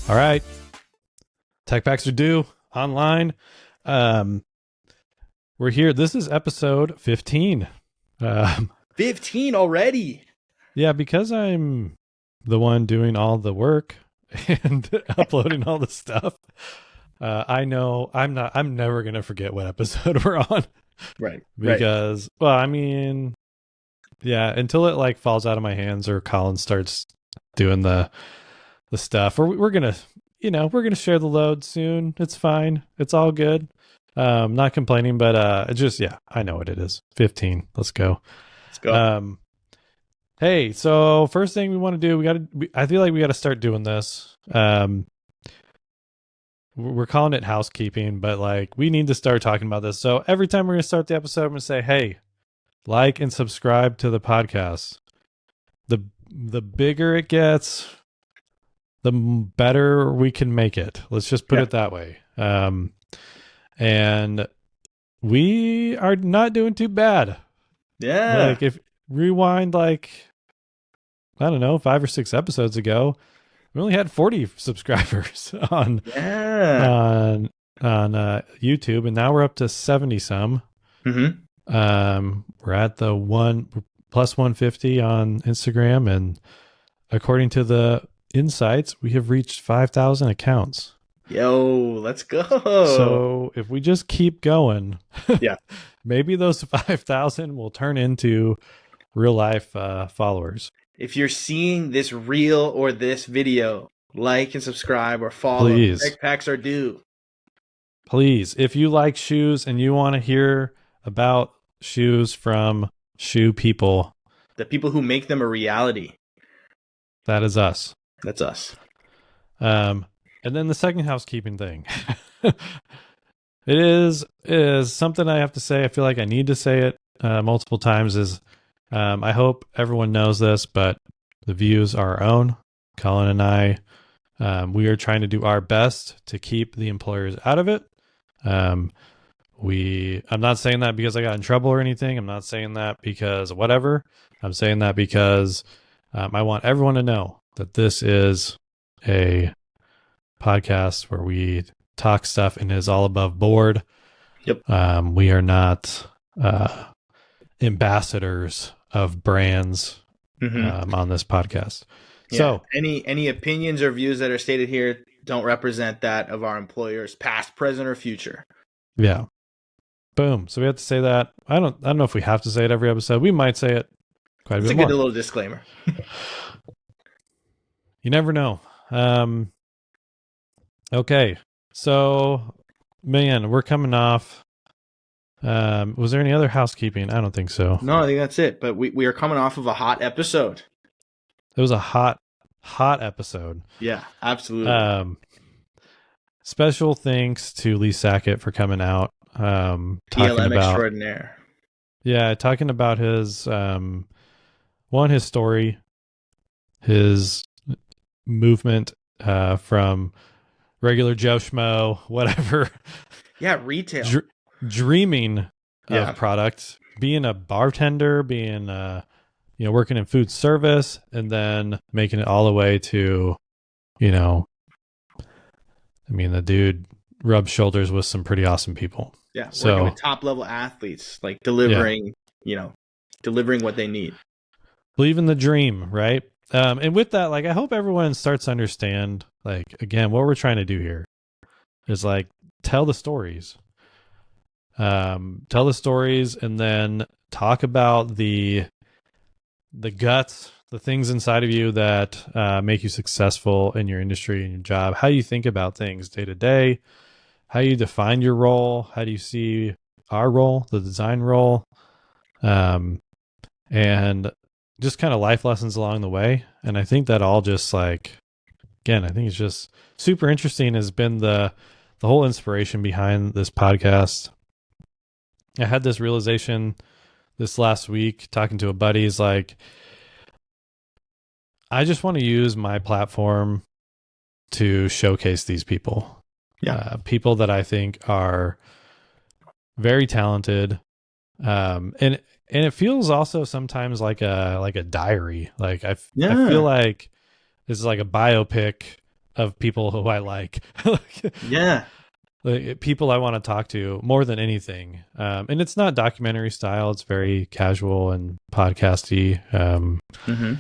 All right. Tech packs are due online. We're here. This is episode 15. 15 already. Yeah, because I'm the one doing all the work and uploading all the stuff. I know I'm never going to forget what episode we're on. Right. Because, well, I mean, yeah, until it like falls out of my hands or Colin starts doing the stuff, we're going to, we're going to share the load soon. It's fine. It's all good. Not complaining, but just, yeah, I know what it is. 15. Let's go. Let's go. Hey, so first thing we want to do, I feel like we got to start doing this. We're calling it housekeeping, but like we need to start talking about this. So every time we're going to start the episode, I'm going to say, hey, like and subscribe to the podcast. The bigger it gets, the better we can make it. Let's just put it that way. And we are not doing too bad. Yeah. Like if rewind, like, I don't know, 5 or 6 episodes ago, we only had 40 subscribers on YouTube, and now we're up to 70 some. Mm-hmm. We're at the plus 150 on Instagram, and according to the insights, we have reached 5,000 accounts. Yo, let's go. So if we just keep going, yeah, maybe those 5,000 will turn into real life followers. If you're seeing this reel or this video, like and subscribe or follow. Please. Tech packs are due. Please, if you like shoes and you want to hear about shoes from shoe people, the people who make them a reality, that is us. That's us. And then the second housekeeping thing. It is something I have to say. I feel like I need to say it multiple times. Is I hope everyone knows this, but the views are our own. Colin and I, we are trying to do our best to keep the employers out of it. I'm not saying that because I got in trouble or anything. I'm not saying that because whatever. I'm saying that because I want everyone to know that this is a podcast where we talk stuff and is all above board. Yep. We are not ambassadors of brands on this podcast. Yeah. So any opinions or views that are stated here don't represent that of our employers, past, present, or future. Yeah. Boom. So we have to say that. I don't know if we have to say it every episode. We might say it quite a bit more. It's a good little disclaimer. You never know. Okay. So, man, we're coming off. Was there any other housekeeping? I don't think so. No, I think that's it. But we are coming off of a hot episode. It was a hot episode. Yeah, absolutely. Special thanks to Lee Sackett for coming out. Talking PLM about, extraordinaire. Yeah, talking about his his story, his movement from regular Joe Schmo, whatever. Yeah, retail. Dreaming of product, being a bartender, being working in food service, and then making it all the way to, the dude rubbed shoulders with some pretty awesome people. Yeah, so working with top level athletes, like delivering what they need. Believe in the dream, right? And with that, like, I hope everyone starts to understand, like, again, what we're trying to do here is like tell the stories. And then talk about the guts, the things inside of you that make you successful in your industry and your job, how you think about things day to day, how you define your role, how do you see our role, the design role, and just kind of life lessons along the way. And I think that all just like, again, I think it's just super interesting, has been the whole inspiration behind this podcast. I had this realization this last week talking to a buddy. He's like, I just want to use my platform to showcase these people. Yeah. People that I think are very talented. And it feels also sometimes like a diary. Like I feel like this is like a biopic of people who I like. Yeah. Like, people I want to talk to more than anything. And it's not documentary style. It's very casual and podcasty. Mm-hmm.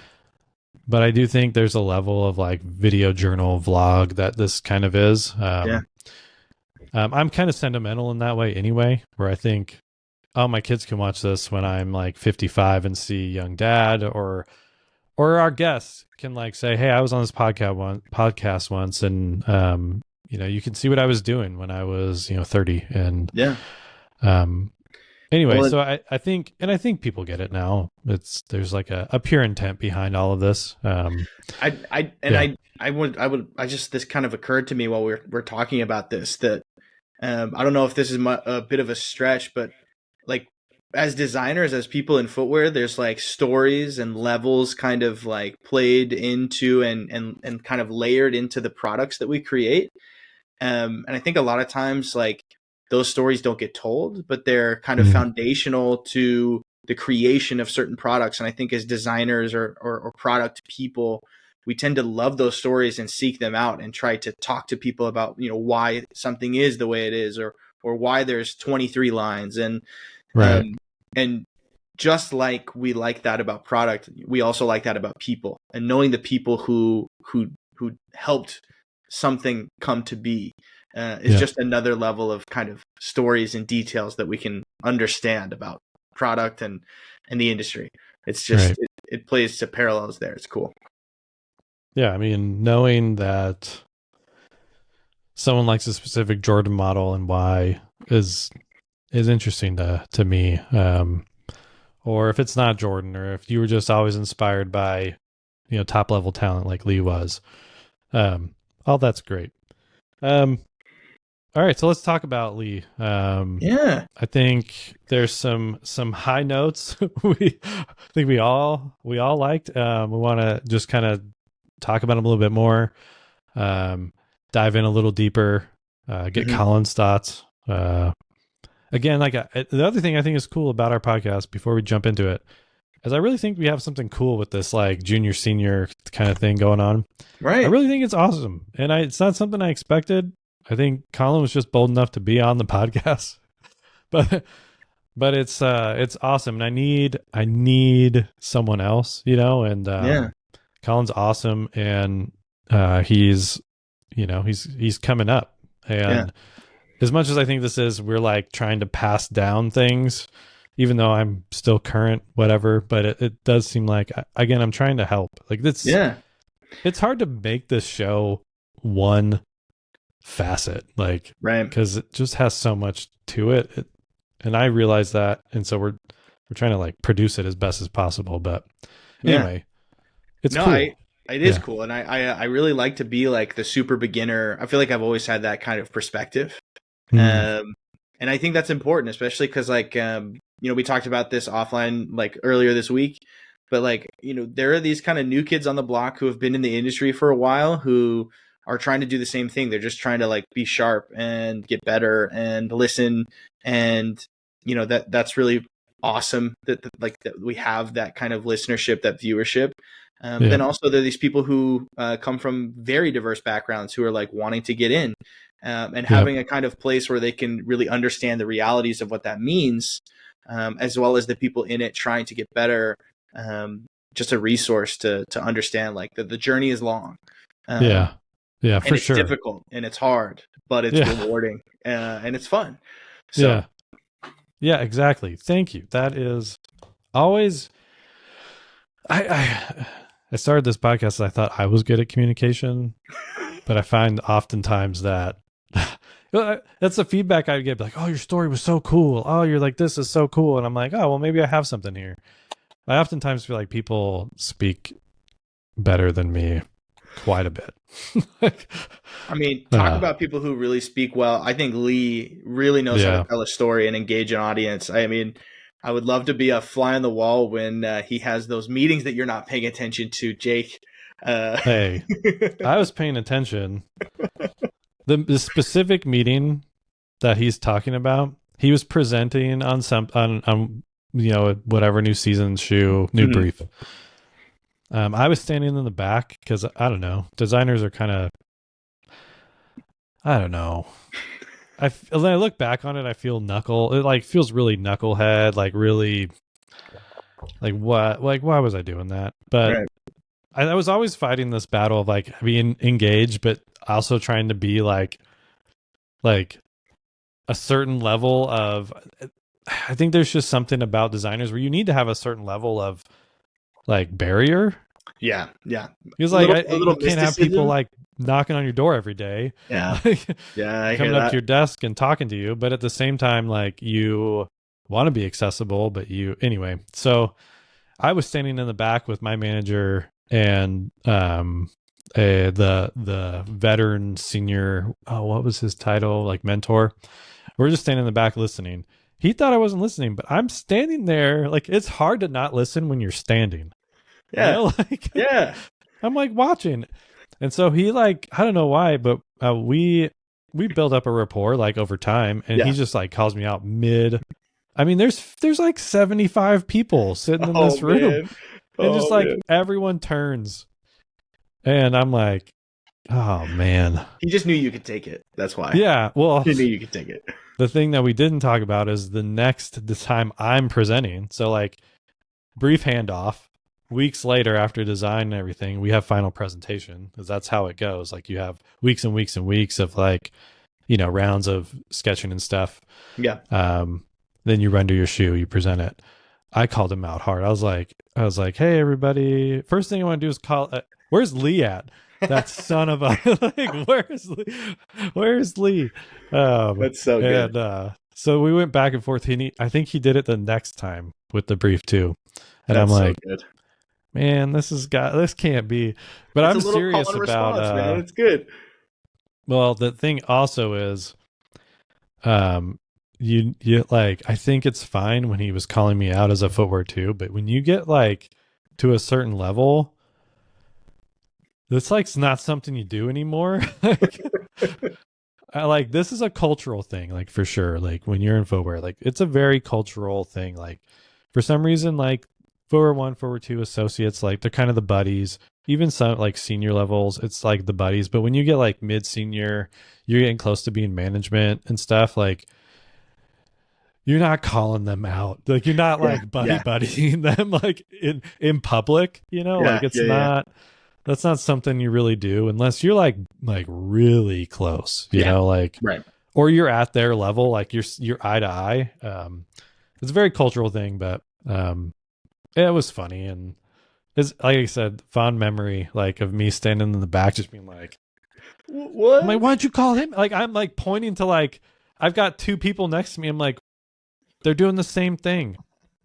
But I do think there's a level of like video journal vlog that this kind of is. Yeah. I'm kind of sentimental in that way anyway, where I think, oh, my kids can watch this when I'm like 55 and see young dad, or our guests can like say, hey, I was on this podcast once, and you can see what I was doing when I was 30. And Yeah. anyway, Well, so I think people get it now. There's like a pure intent behind all of this. This kind of occurred to me while we're talking about this, that I don't know if this is a bit of a stretch, but like as designers, as people in footwear, there's like stories and levels kind of like played into and kind of layered into the products that we create. And I think a lot of times like those stories don't get told, but they're kind of foundational to the creation of certain products. And I think as designers or product people, we tend to love those stories and seek them out and try to talk to people about, why something is the way it is, or why there's 23 lines. And, Right. And just like we like that about product, we also like that about people, and knowing the people who helped something come to be is just another level of kind of stories and details that we can understand about product and the industry. It's just, Right. it plays to parallels there. It's cool. Yeah. I mean, knowing that someone likes a specific Jordan model and why is interesting to me. Or if it's not Jordan, or if you were just always inspired by, top level talent like Lee was, all that's great. All right, so let's talk about Lee. Yeah. I think there's some high notes we think we all liked. We want to just kind of talk about them a little bit more, dive in a little deeper, get Colin's thoughts. Again, like the other thing I think is cool about our podcast before we jump into it is I really think we have something cool with this like junior senior kind of thing going on. Right. I really think it's awesome, and it's not something I expected. I think Colin was just bold enough to be on the podcast, but it's awesome, and I need someone else, and Colin's awesome, and he's coming up, and as much as I think we're like trying to pass down things, even though I'm still current, whatever, but it does seem like, again, I'm trying to help. Like it's hard to make this show one facet, like, right, because it just has so much to it, and I realize that, and so we're trying to like produce it as best as possible. But anyway, it's cool. It is cool, and I really like to be like the super beginner. I feel like I've always had that kind of perspective, and I think that's important, especially because like we talked about this offline like earlier this week, but like there are these kind of new kids on the block who have been in the industry for a while who are trying to do the same thing. They're just trying to like be sharp and get better and listen, and that's really awesome that we have that kind of listenership, that viewership. Then also there are these people who come from very diverse backgrounds who are like wanting to get in, and having a kind of place where they can really understand the realities of what that means, as well as the people in it trying to get better. Just a resource to understand like the journey is long. Yeah, for sure. It's difficult and it's hard, but it's rewarding and it's fun. So yeah, exactly. Thank you. That is always. I started this podcast. I thought I was good at communication, but I find oftentimes that that's the feedback I get. Like, oh, your story was so cool. Oh, you're like, this is so cool. And I'm like, oh, well, maybe I have something here. I oftentimes feel like people speak better than me quite a bit. I mean, talk about people who really speak well. I think Lee really knows how to tell a story and engage an audience. I mean, I would love to be a fly on the wall when he has those meetings that you're not paying attention to, Jake. Hey, I was paying attention. The specific meeting that he's talking about, he was presenting on whatever new season shoe, new brief. I was standing in the back because I don't know, designers are kind of I don't know. When I look back on it, I feel it like feels really knucklehead, like really like what, like why was I doing that? But Right. I was always fighting this battle of like being engaged, but also trying to be like a certain level of. I think there's just something about designers where you need to have a certain level of like barrier. Yeah. Yeah. Because A little, you can't have people mysticism. like knocking on your door every day, Yeah. like Yeah. I hear coming up to that. your desk and talking to you. But at the same time, like you want to be accessible, but anyway. So I was standing in the back with my manager and the veteran senior. Oh, what was his title? Like mentor. We're just standing in the back listening. He thought I wasn't listening, but I'm standing there. Like it's hard to not listen when you're standing. You Yeah. know, like Yeah. I'm like watching, and so he like I don't know why, but we build up a rapport like over time, and he Yeah. just like calls me out mid. I mean, there's like 75 people sitting in Oh this room, man. and just Oh like man. everyone turns, and I'm like, oh man, He just knew you could take it. That's why. yeah. Well, He knew you could take it. the thing that we didn't talk about is the time I'm presenting. So like brief handoff. Weeks later, after design and everything, we have final presentation because that's how it goes. Like you have weeks and weeks and weeks of like, rounds of sketching and stuff. Yeah. Then you render your shoe, you present it. I called him out hard. I was like, hey everybody, first thing I want to do is call. Where's Lee at? That son of a like, where's Lee? Where's Lee? That's so good. And so we went back and forth. I think he did it the next time with the brief too. And I'm That's so like, good. man, this can't be. But It's a I'm little call serious and about response, man. It's good. well, the thing also is um you like I think it's fine when he was calling me out as a footwear too, but when you get like to a certain level, it's like it's not something you do anymore. Like this is a cultural thing, like for sure. Like when you're in footwear, like it's a very cultural thing. Like for some reason, like footwear one, footwear two associates, like they're kind of the buddies. Even some like senior levels, it's like the buddies. But when you get like mid senior, you're getting close to being management and stuff. Like you're not calling them out. Like you're not Yeah. like buddy Yeah. buddying them like in public. Yeah. Like it's Yeah. Yeah. not. That's not something you really do unless you're like really close. Yeah. Like Right. or you're at their level, like you're eye to eye. It's a very cultural thing, but it was funny and it's like I said, fond memory like of me standing in the back, just being like, What? I'm like, why'd you call him? Like I'm like pointing to like I've got two people next to me. I'm like, they're doing the same thing.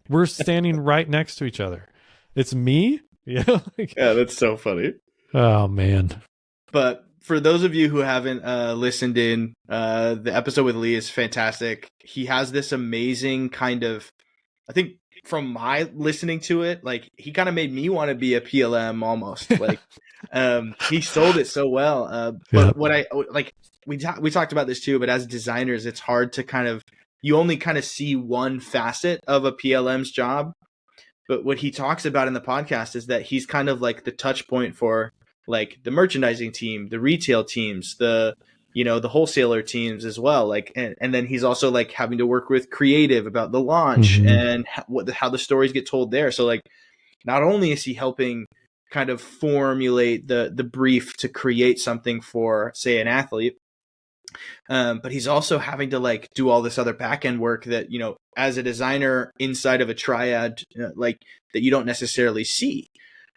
We're standing right next to each other. It's me. Yeah. Like, Yeah, that's so funny. oh man. But for those of you who haven't listened in, the episode with Lee is fantastic. He has this amazing kind of, I think from my listening to it, like he kind of made me want to be a PLM almost. Like he sold it so well. But Yeah. what I like, we talked about this too, but as designers, it's hard to kind of, you only kind of see one facet of a PLM's job. But what he talks about in the podcast is that he's kind of like the touch point for like the merchandising team, the retail teams, the wholesaler teams as well. Like, and then he's also like having to work with creative about the launch and how the stories get told there. So like, not only is he helping kind of formulate the brief to create something for, say, an athlete, but he's also having to like do all this other back end work that as a designer inside of a triad, like that you don't necessarily see.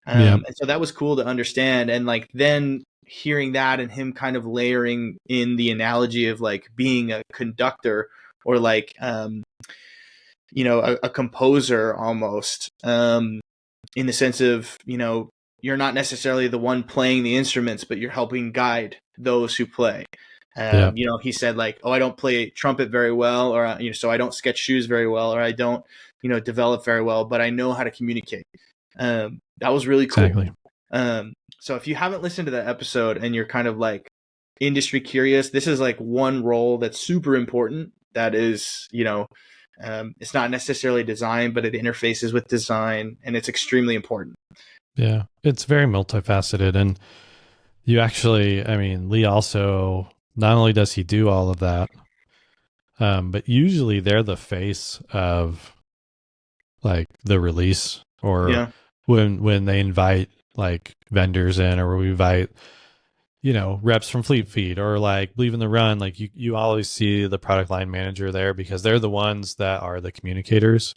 And so that was cool to understand. And like then hearing that and him kind of layering in the analogy of like being a conductor or like a composer almost, in the sense of you're not necessarily the one playing the instruments, but you're helping guide those who play. He said like, oh, I don't play trumpet very well, or so I don't sketch shoes very well, or I don't develop very well, but I know how to communicate. That was really cool. Exactly. So if you haven't listened to that episode and you're kind of like industry curious, this is like one role that's super important. That is, it's not necessarily design, but it interfaces with design, and it's extremely important. Yeah, it's very multifaceted, and you actually, I mean, Lee also not only does he do all of that, but usually they're the face of like the release, or Yeah. when they invite like vendors in, or we invite, reps from Fleet Feet, or like Leaving the Run, like you always see the product line manager there because they're the ones that are the communicators.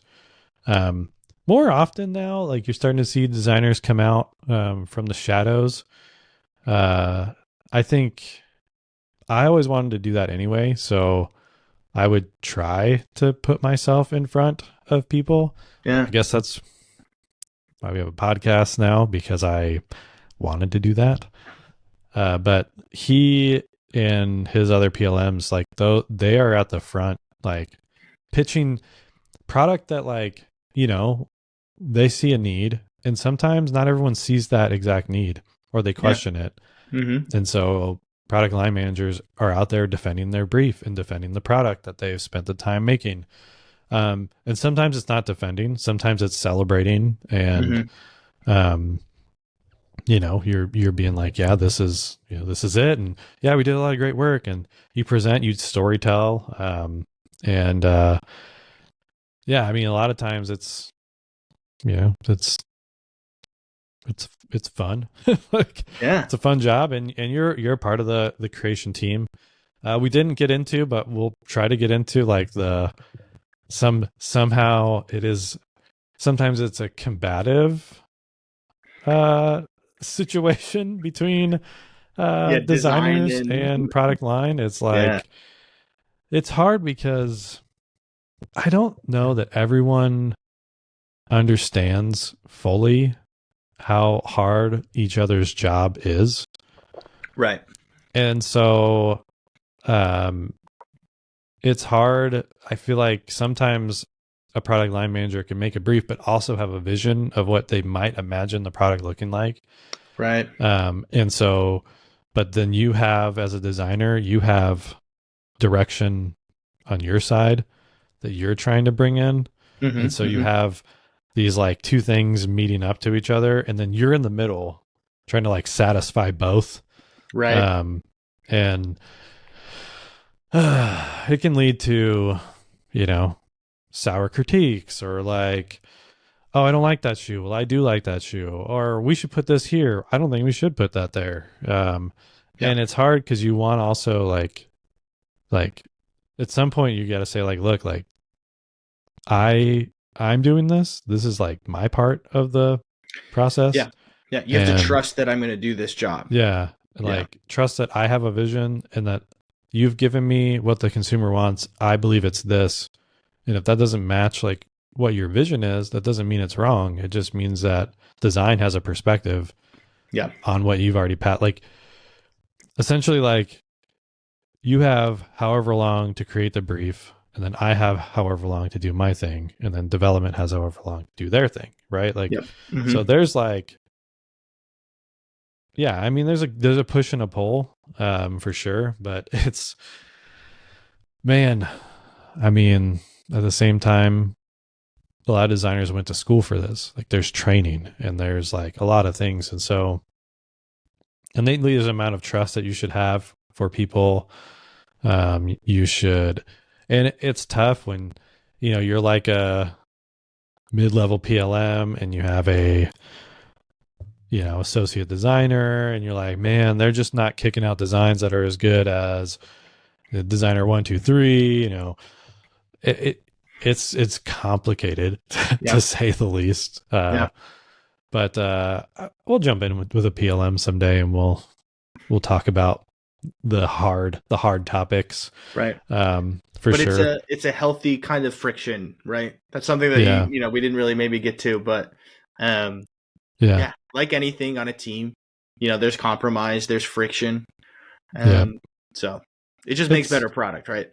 Um, More often now, like you're starting to see designers come out from the shadows. I think I always wanted to do that anyway, so I would try to put myself in front of people. Yeah. I guess that's why we have a podcast now, because I wanted to do that. But he and his other PLMs, like though they are at the front, like pitching product that like, they see a need, and sometimes not everyone sees that exact need, or they Yeah. question it. Mm-hmm. And so product line managers are out there defending their brief and defending the product that they've spent the time making. And sometimes it's not defending, sometimes it's celebrating, and Mm-hmm. um, you're being like, yeah, this is it, and yeah, we did a lot of great work, and you present, you story tell, and yeah, I mean, a lot of times it's it's fun. Like Yeah. it's a fun job, and you're a part of the creation team. We didn't get into, but we'll try to get into like the somehow it is, sometimes it's a combative uh situation between Yeah. Design designers and and product line. It's yeah. like it's hard because I don't know that everyone understands fully how hard each other's job is. Right. And so um it's hard. I feel like sometimes a product line manager can make a brief but also have a vision of what they might imagine the product looking like. Right. And so, but then you have, as a designer, you have direction on your side that you're trying to bring in. And Mm-hmm. so you Mm-hmm. have these like two things meeting up to each other, and then you're in the middle trying to like satisfy both. Right. Um, and it can lead to, you know, sour critiques, or like, oh, I don't like that shoe. Well, I do like that shoe. Or we should put this here. I don't think we should put that there. Yeah. And it's hard because you want also like at some point you got to say like, look, like I'm doing this. This is like my part of the process. Yeah. Yeah. You have to And trust that I'm going to do this job. yeah, Yeah. like trust that I have a vision and that you've given me what the consumer wants. I believe it's this. And if that doesn't match like what your vision is, that doesn't mean it's wrong. It just means that design has a perspective Yeah. on what you've already like essentially, like you have however long to create the brief, and then I have however long to do my thing, and then development has however long to do their thing, right? Like Yep. Mm-hmm. so there's like, yeah, I mean there's a push and a pull, for sure, but it's, man, I mean, at the same time, a lot of designers went to school for this. Like there's training and there's like a lot of things. And so innately there's an amount of trust that you should have for people. You should, and it's tough when, you're like a mid-level PLM and you have a, associate designer, and you're like, man, they're just not kicking out designs that are as good as the designer 1, 2, 3, it it's complicated Yeah. to say the least. Yeah. But we'll jump in with a PLM someday, and we'll talk about the hard topics. Right. For But sure. it's a healthy kind of friction, right? That's something that Yeah. we didn't really maybe get to, but Yeah. yeah, like anything on a team, there's compromise, there's friction. Yeah. So it just makes It's better product, right?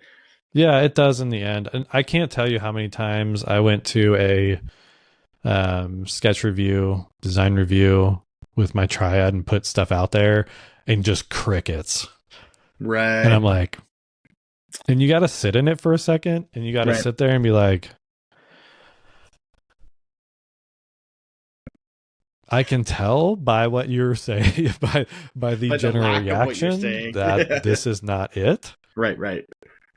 Yeah, it does in the end. And I can't tell you how many times I went to a sketch review, design review with my triad and put stuff out there and just crickets. And Right. I'm like, and you got to sit in it for a second, and you got to Right. sit there and be like, I can tell by what you're saying, by the But the general lack of what you're reaction, saying. that this is not it. Right.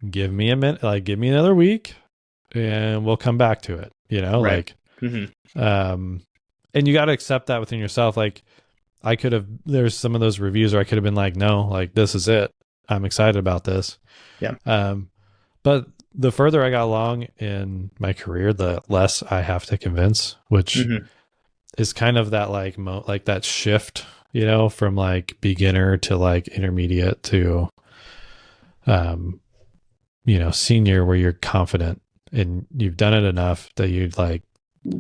Give me a minute, like give me another week, and we'll come back to it. Right. Like, and you got to accept that within yourself. Like, I could have. There's some of those reviews where I could have been like, no, like this is it. I'm excited about this. Yeah. But the further I got along in my career, the less I have to convince, which is kind of that like like that shift, from like beginner to like intermediate to senior, where you're confident and you've done it enough that you'd like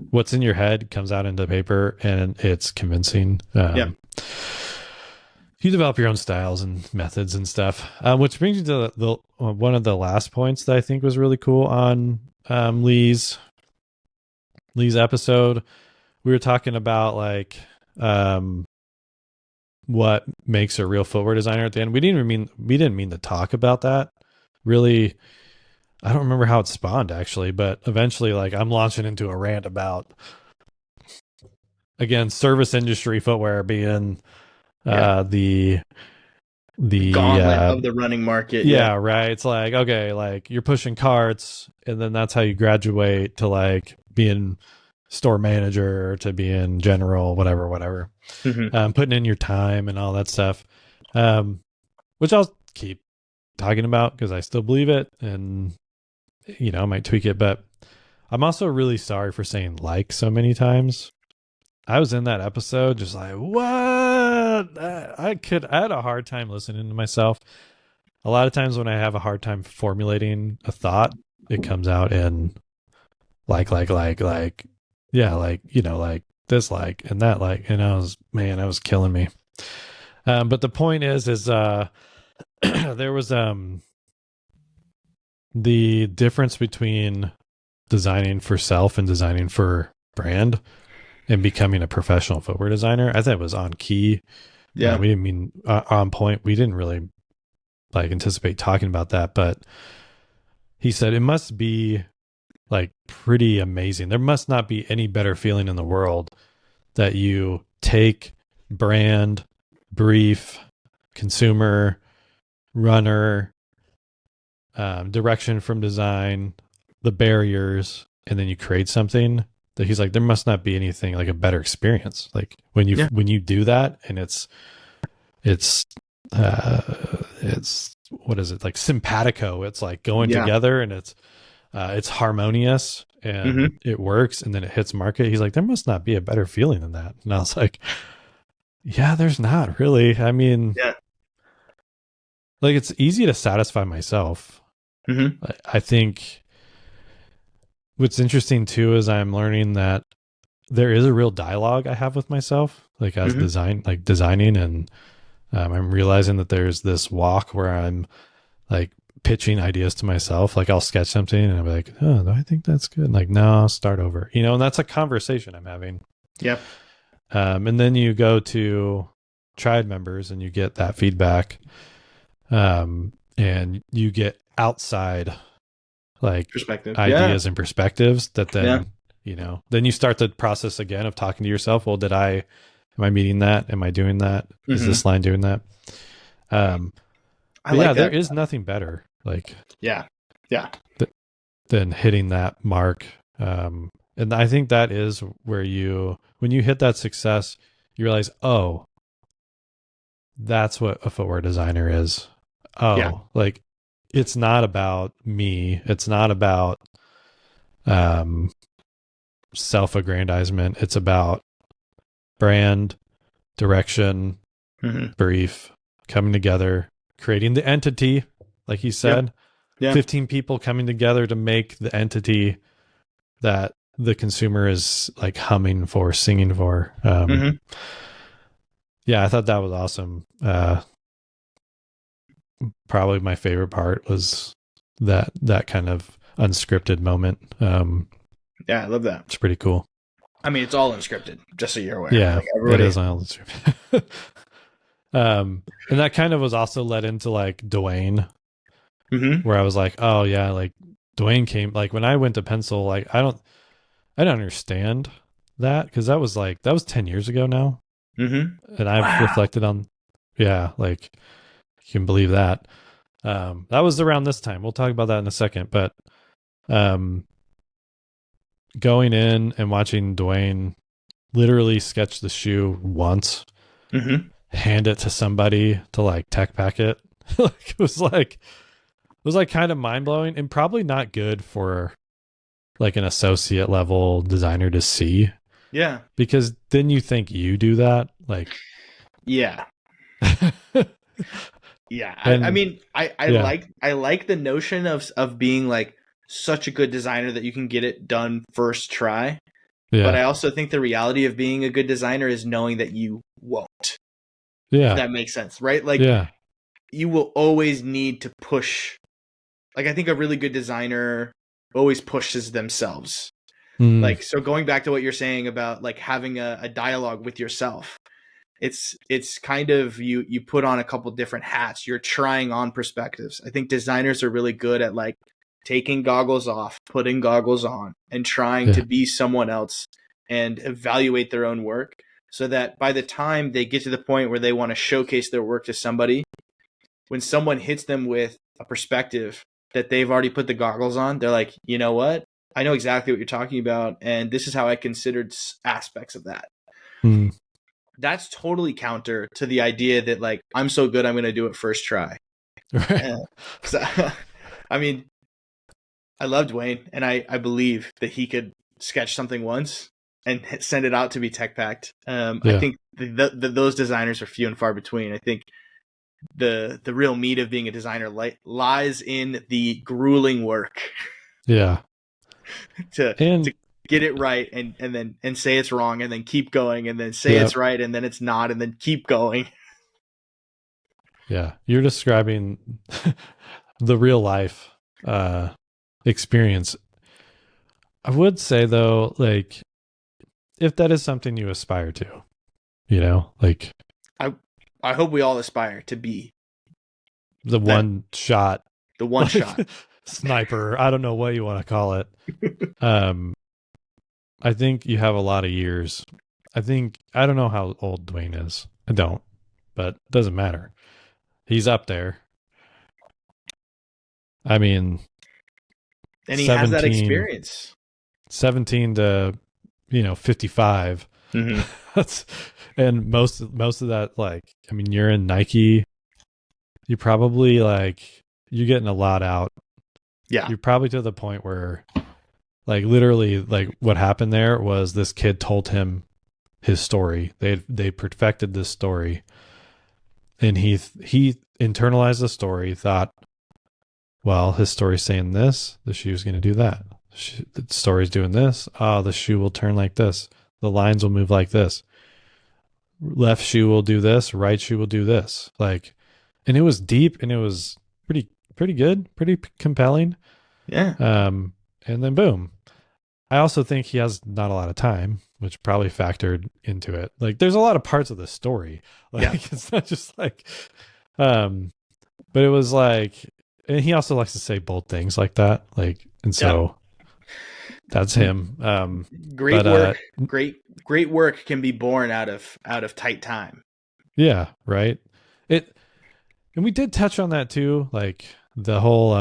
what's in your head comes out into paper and it's convincing. You develop your own styles and methods and stuff, which brings you to the one of the last points that I think was really cool on Lee's episode. We were talking about like what makes a real footwear designer at the end. We didn't mean to talk about that. Really, I don't remember how it spawned actually, but eventually, like, I'm launching into a rant about, again, service industry footwear being the gauntlet of the running market. Yeah, right. It's like, okay, like you're pushing carts, and then that's how you graduate to like being store manager, to being general, whatever. Putting in your time and all that stuff, which I'll keep talking about because I still believe it, and I might tweak it, but I'm also really sorry for saying like so many times. I was in that episode just like, what? I had a hard time listening to myself. A lot of times when I have a hard time formulating a thought, it comes out in like, yeah, like, like this, like, and that, like, and I was killing me. But the point is there was, the difference between designing for self and designing for brand and becoming a professional footwear designer. I thought it was on key. Yeah. We didn't mean on point. We didn't really like anticipate talking about that, but he said it must be like pretty amazing. There must not be any better feeling in the world that you take brand, brief, consumer, runner, direction from design, the barriers, and then you create something that he's like, there must not be anything like a better experience. Like when you do that, and it's what is it, like simpatico? It's like going together, and it's harmonious, and it works, and then it hits market. He's like, there must not be a better feeling than that. And I was like, yeah, there's not really. I mean, like it's easy to satisfy myself. I think what's interesting too is I'm learning that there is a real dialogue I have with myself, like as designing, and I'm realizing that there's this walk where I'm like pitching ideas to myself. Like I'll sketch something and I'll be like, oh, do I think that's good? And like, no, start over, and that's a conversation I'm having. Yep. And then you go to tribe members and you get that feedback. And you get outside like perspective, ideas and perspectives that then, then you start the process again of talking to yourself. Well, am I meeting that? Am I doing that? Is this line doing that? There is nothing better. Like, than hitting that mark. And I think that is where when you hit that success, you realize, oh, that's what a footwear designer is. Like it's not about me. It's not about self-aggrandizement. It's about brand, direction, brief, coming together, creating the entity, like he said. 15 people coming together to make the entity that the consumer is like humming for, singing for. I thought that was awesome. Probably my favorite part was that kind of unscripted moment. I love that. It's pretty cool. I mean, it's all unscripted, just so you're aware. Yeah, like it is all unscripted. And that kind of was also led into like Dwayne, where I was like, oh yeah, like Dwayne came, like when I went to Pencil, like I don't understand that because that was 10 years ago now. And I've Wow. reflected on, yeah, like you can believe that. That was around this time. We'll talk about that in a second. But um, going in and watching Dwayne literally sketch the shoe once, hand it to somebody to like tech pack it, like it was like kind of mind blowing and probably not good for like an associate level designer to see. Yeah. Because then you think you do that, like, Yeah. Yeah. I and mean, yeah, I like the notion of being like such a good designer that you can get it done first try. But yeah, I also think the reality of being a good designer is knowing that you won't, if yeah, that makes sense, right? Like yeah, you will always need to push. Like I think a really good designer always pushes themselves. mm, Like so going back to what you're saying about like having a dialogue with yourself. It's kind of you put on a couple different hats. You're trying on perspectives. I think designers are really good at like taking goggles off, putting goggles on, and trying yeah, to be someone else and evaluate their own work so that by the time they get to the point where they want to showcase their work to somebody, when someone hits them with a perspective that they've already put the goggles on, they're like, you know what? I know exactly what you're talking about, and this is how I considered aspects of that. mm, That's totally counter to the idea that like I'm so good I'm going to do it first try. right, So, I mean, I love Dwayne, and I believe that he could sketch something once and send it out to be tech packed. I yeah, think those designers are few and far between. I think the real meat of being a designer lies in the grueling work yeah, to and get it right and say it's wrong and then keep going and then say yeah, it's right and then it's not and then keep going. yeah. You're describing the real life uh experience. I would say though, like if that is something you aspire to, like I I hope we all aspire to be the that one shot, the one shot. like sniper. I don't know what you want to call it. Um, I think you have a lot of years. I don't know how old Dwayne is. I don't, but it doesn't matter. He's up there. I mean, And he has that 17, experience. 17 to 55. Mm-hmm. That's and most of that, like, I mean, you're in Nike. You probably like you're getting a lot out. Yeah. You're probably to the point where like literally like what happened there was this kid told him his story. They perfected this story, and he internalized the story. Thought, well, his story's saying this. The shoe's going to do that. The story's doing this. Oh, the shoe will turn like this. The lines will move like this. Left shoe will do this. Right shoe will do this. Like, and it was deep and it was pretty good, pretty compelling. Yeah. And then boom. I also think he has not a lot of time, which probably factored into it. Like there's a lot of parts of the story. Like Yeah. it's not just like um but it was like, and he also likes to say bold things like that. Like, and Yeah. so that's him. Great But work. Great work can be born out of tight time. yeah, right. It And we did touch on that too, like the whole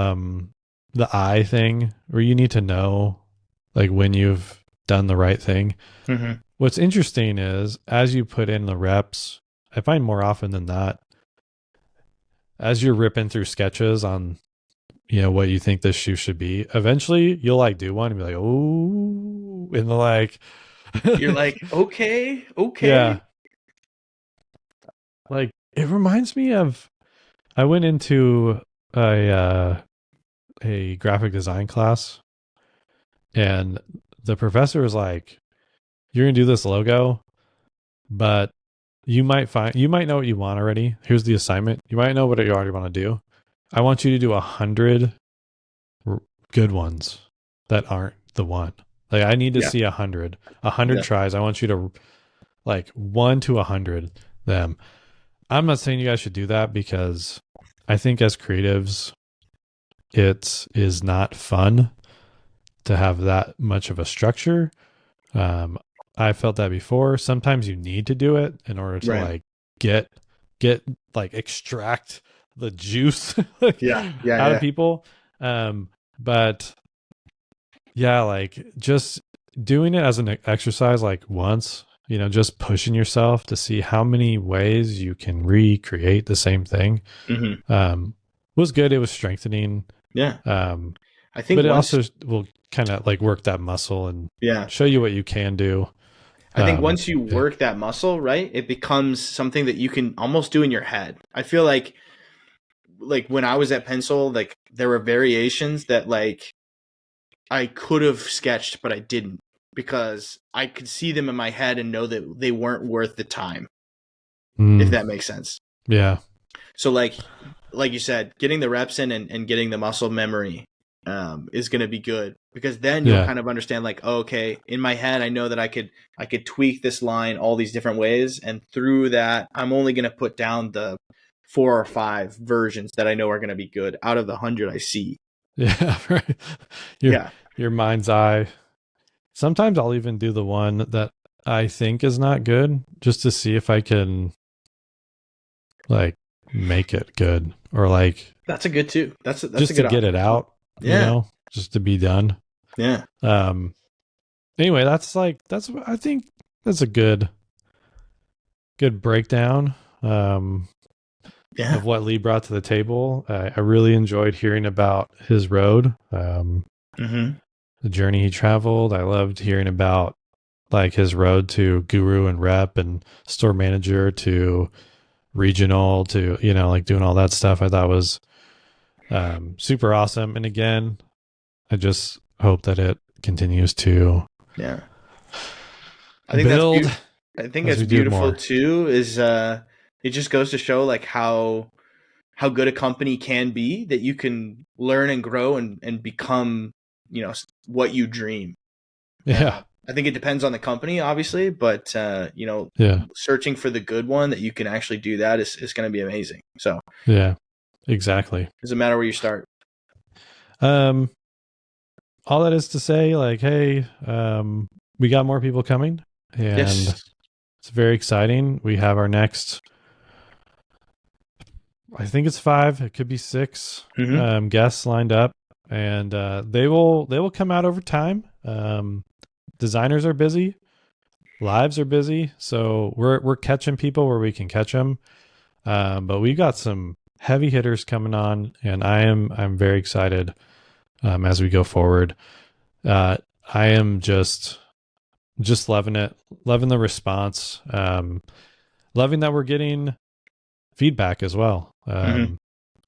the eye thing where you need to know like when you've done the right thing. Mm-hmm. What's interesting is as you put in the reps, I find more often than not, as you're ripping through sketches on, what you think this shoe should be, eventually you'll like do one and be like, oh, and like, You're like, okay, yeah, okay. like it reminds me of, I went into a graphic design class and the professor was like, you're going to do this logo, but you might know what you want already. Here's the assignment. You might know what you already want to do. I want you to do 100 good ones that aren't the one. Like I need to Yeah. see 100 Yeah. tries. I want you to like 1 to 100 them. I'm not saying you guys should do that because I think as creatives, it is not fun to have that much of a structure. Um, I felt that before. Sometimes you need to do it in order to Right. like get like extract the juice Yeah. Yeah. out of Yeah. people. But yeah, like just doing it as an exercise like once, just pushing yourself to see how many ways you can recreate the same thing Hmm. was good. It was strengthening. Yeah. Um, I think but it once, also will kind of like work that muscle and yeah, show you what you can do. I think once you Yeah. work that muscle, right, it becomes something that you can almost do in your head. I feel like when I was at Pencil, like there were variations that like I could have sketched, but I didn't because I could see them in my head and know that they weren't worth the time, if Mm, that makes sense. yeah. So like you said, getting the reps in and getting the muscle memory is going to be good because then you'll Yeah. kind of understand like, oh, okay, in my head, I know that I could tweak this line all these different ways. And through that, I'm only going to put down the 4 or 5 versions that I know are going to be good out of the 100 I see. Yeah. Right. Your, Yeah. your mind's eye. Sometimes I'll even do the one that I think is not good just to see if I can like make it good or like That's a good too. That's a just to good get option it as well. out, Yeah. just to be done. Yeah. Um, anyway, I think that's a good breakdown Yeah. of what Lee brought to the table. I really enjoyed hearing about his road, Mm-hmm. the journey he traveled. I loved hearing about like his road to guru and rep and store manager to regional to like doing all that stuff. I thought was super awesome. And again, I just hope that it continues to Yeah. I think that's build beautiful. I think as that's we do beautiful more. too. Is it just goes to show like how good a company can be that you can learn and grow and become what you dream. Yeah. I think it depends on the company, obviously, but Yeah. searching for the good one that you can actually do that is going to be amazing. So Yeah. Exactly. it doesn't matter where you start. Um, all that is to say, like, hey, we got more people coming and Yes. it's very exciting. We have our next, I think it's 5, it could be 6 Mm-hmm. guests lined up, and they will come out over time. Designers are busy, lives are busy, so we're catching people where we can catch them. But we've got some heavy hitters coming on, and I'm very excited as we go forward. I am just loving it, loving the response, loving that we're getting feedback as well. Mm-hmm.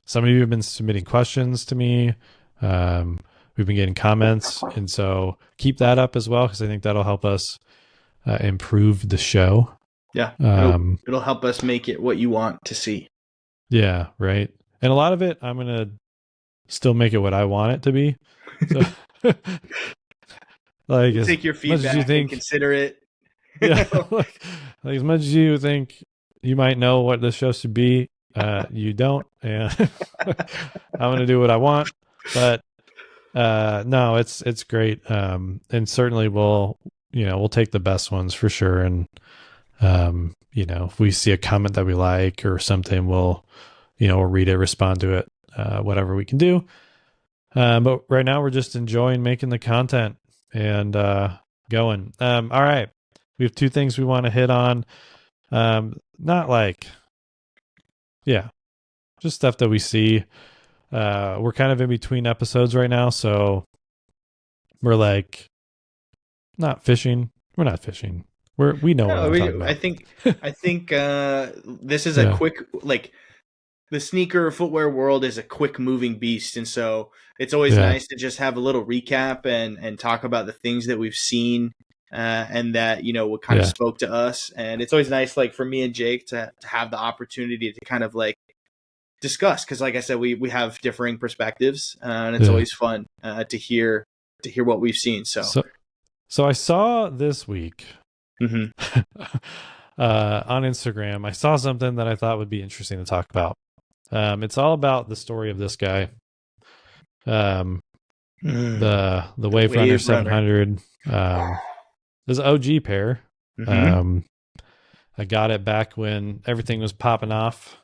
Some of you have been submitting questions to me. We've been getting comments, and so keep that up as well because I think that'll help us improve the show. Yeah. Um, It'll help us make it what you want to see. yeah, right. And a lot of it, I'm gonna still make it what I want it to be. So, like We'll as take your much as you feedback and think, consider it. yeah, like as much as you think you might know what this show should be, you don't, and I'm gonna do what I want. But no, it's great, and certainly we'll take the best ones for sure. And if we see a comment that we like or something, we'll read it, respond to it, whatever we can do. But right now we're just enjoying making the content and going. All right, we have 2 things we want to hit on. Not like, yeah, just stuff that we see. We're kind of in between episodes right now, so we're like not fishing. We're not fishing. We know what No, we're talking I about. think this is a Yeah. quick like the sneaker footwear world is a quick moving beast, and so it's always Yeah. nice to just have a little recap and talk about the things that we've seen and that what kind of Yeah. spoke to us. And it's always nice, like for me and Jake, to have the opportunity to kind of like discuss because, like I said, we have differing perspectives, and it's Yeah. always fun to hear what we've seen. So, So I saw this week mhm. on Instagram, I saw something that I thought would be interesting to talk about. It's all about the story of this guy. The The Waverunner Wave Runner. 700. This OG pair. Mm-hmm. I got it back when everything was popping off.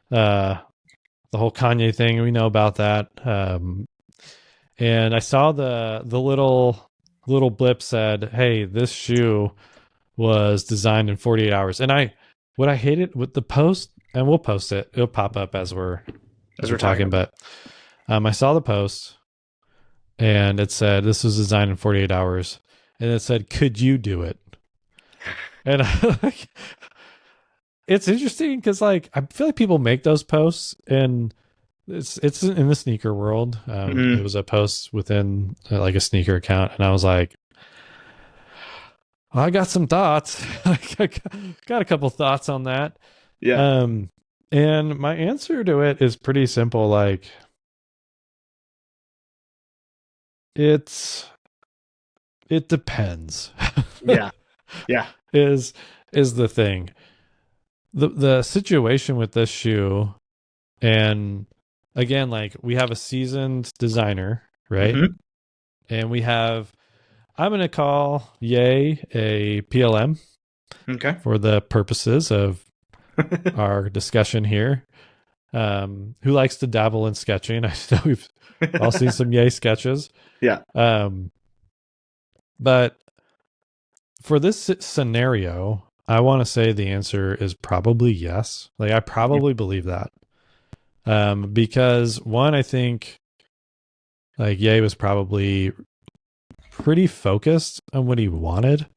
The whole Kanye thing, we know about that. And I saw the little blip said, "Hey, this shoe was designed in 48 hours." And what I hated with the post, and we'll post it. It'll pop up as we're talking. But I saw the post, and it said this was designed in 48 hours, and it said, "Could you do it?" And it's interesting because like I feel like people make those posts, and it's in the sneaker world. It was a post within like a sneaker account, and I was like, I got some thoughts. I got a couple thoughts on that. Yeah. And my answer to it is pretty simple. Like, it depends. Yeah. Yeah. is the thing. The situation with this shoe, and again, like we have a seasoned designer, right? Mm-hmm. And we have, I'm going to call Ye a PLM Okay. for the purposes of our discussion here. Who likes to dabble in sketching? I know we've all seen some Ye sketches. Yeah. But for this scenario, I want to say the answer is probably yes. Like I probably believe that. Because one, I think like Ye was probably pretty focused on what he wanted.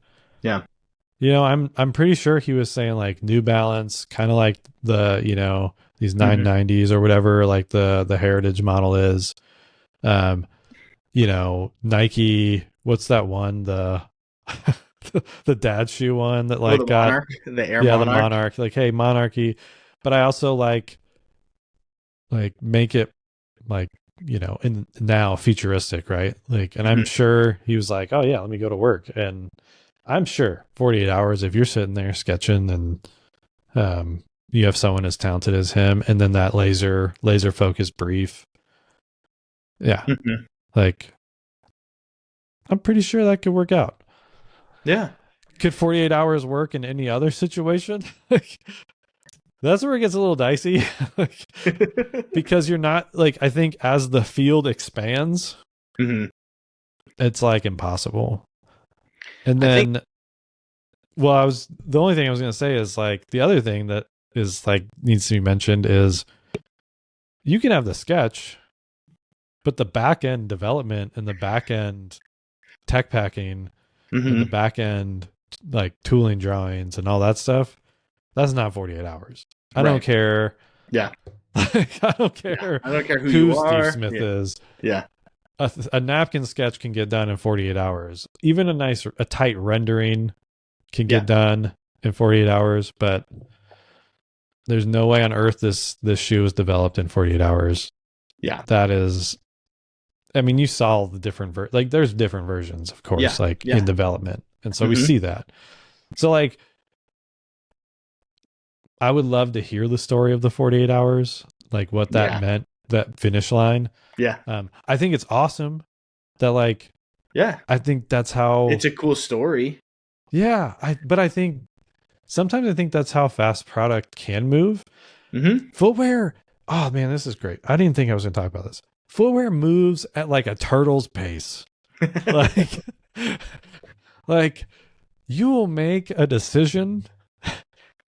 Yeah. You know, I'm pretty sure he was saying like New Balance, kind of like the, you know, these 990s or whatever, like the heritage model is. You know, Nike, what's that one? The the dad shoe one that like the got Monarch, the Air Monarch. the Monarch. Like, hey, Monarchy. But I also like make it like, you know, in now futuristic, right? Like, and I'm sure he was like, oh yeah, let me go to work. And I'm sure 48 hours, if you're sitting there sketching and you have someone as talented as him, and then that laser focused brief. Yeah. Like, I'm pretty sure that could work out. Yeah. Could 48 hours work in any other situation? That's where it gets a little dicey. Because you're not like, I think as the field expands, it's like impossible. And then, the only thing I was going to say is like, the other thing that is like, needs to be mentioned is you can have the sketch, but the back end development and the back end tech packing and the back end like tooling drawings and all that stuff, that's not 48 hours. I don't care. Yeah. I don't care. I don't care who you are. Steve Smith is. Yeah. A napkin sketch can get done in 48 hours. Even a tight rendering can get done in 48 hours, but there's no way on earth this shoe was developed in 48 hours. Yeah. That is, I mean, you saw the different like there's different versions, of course, in development. And so we see that. So like, I would love to hear the story of the 48 hours, like what that meant, that finish line. Yeah. I think it's awesome that like, I think that's how it's a cool story. Yeah. But I think sometimes that's how fast product can move. Footwear. Oh man, this is great. I didn't think I was going to talk about this. Footwear moves at like a turtle's pace. like you will make a decision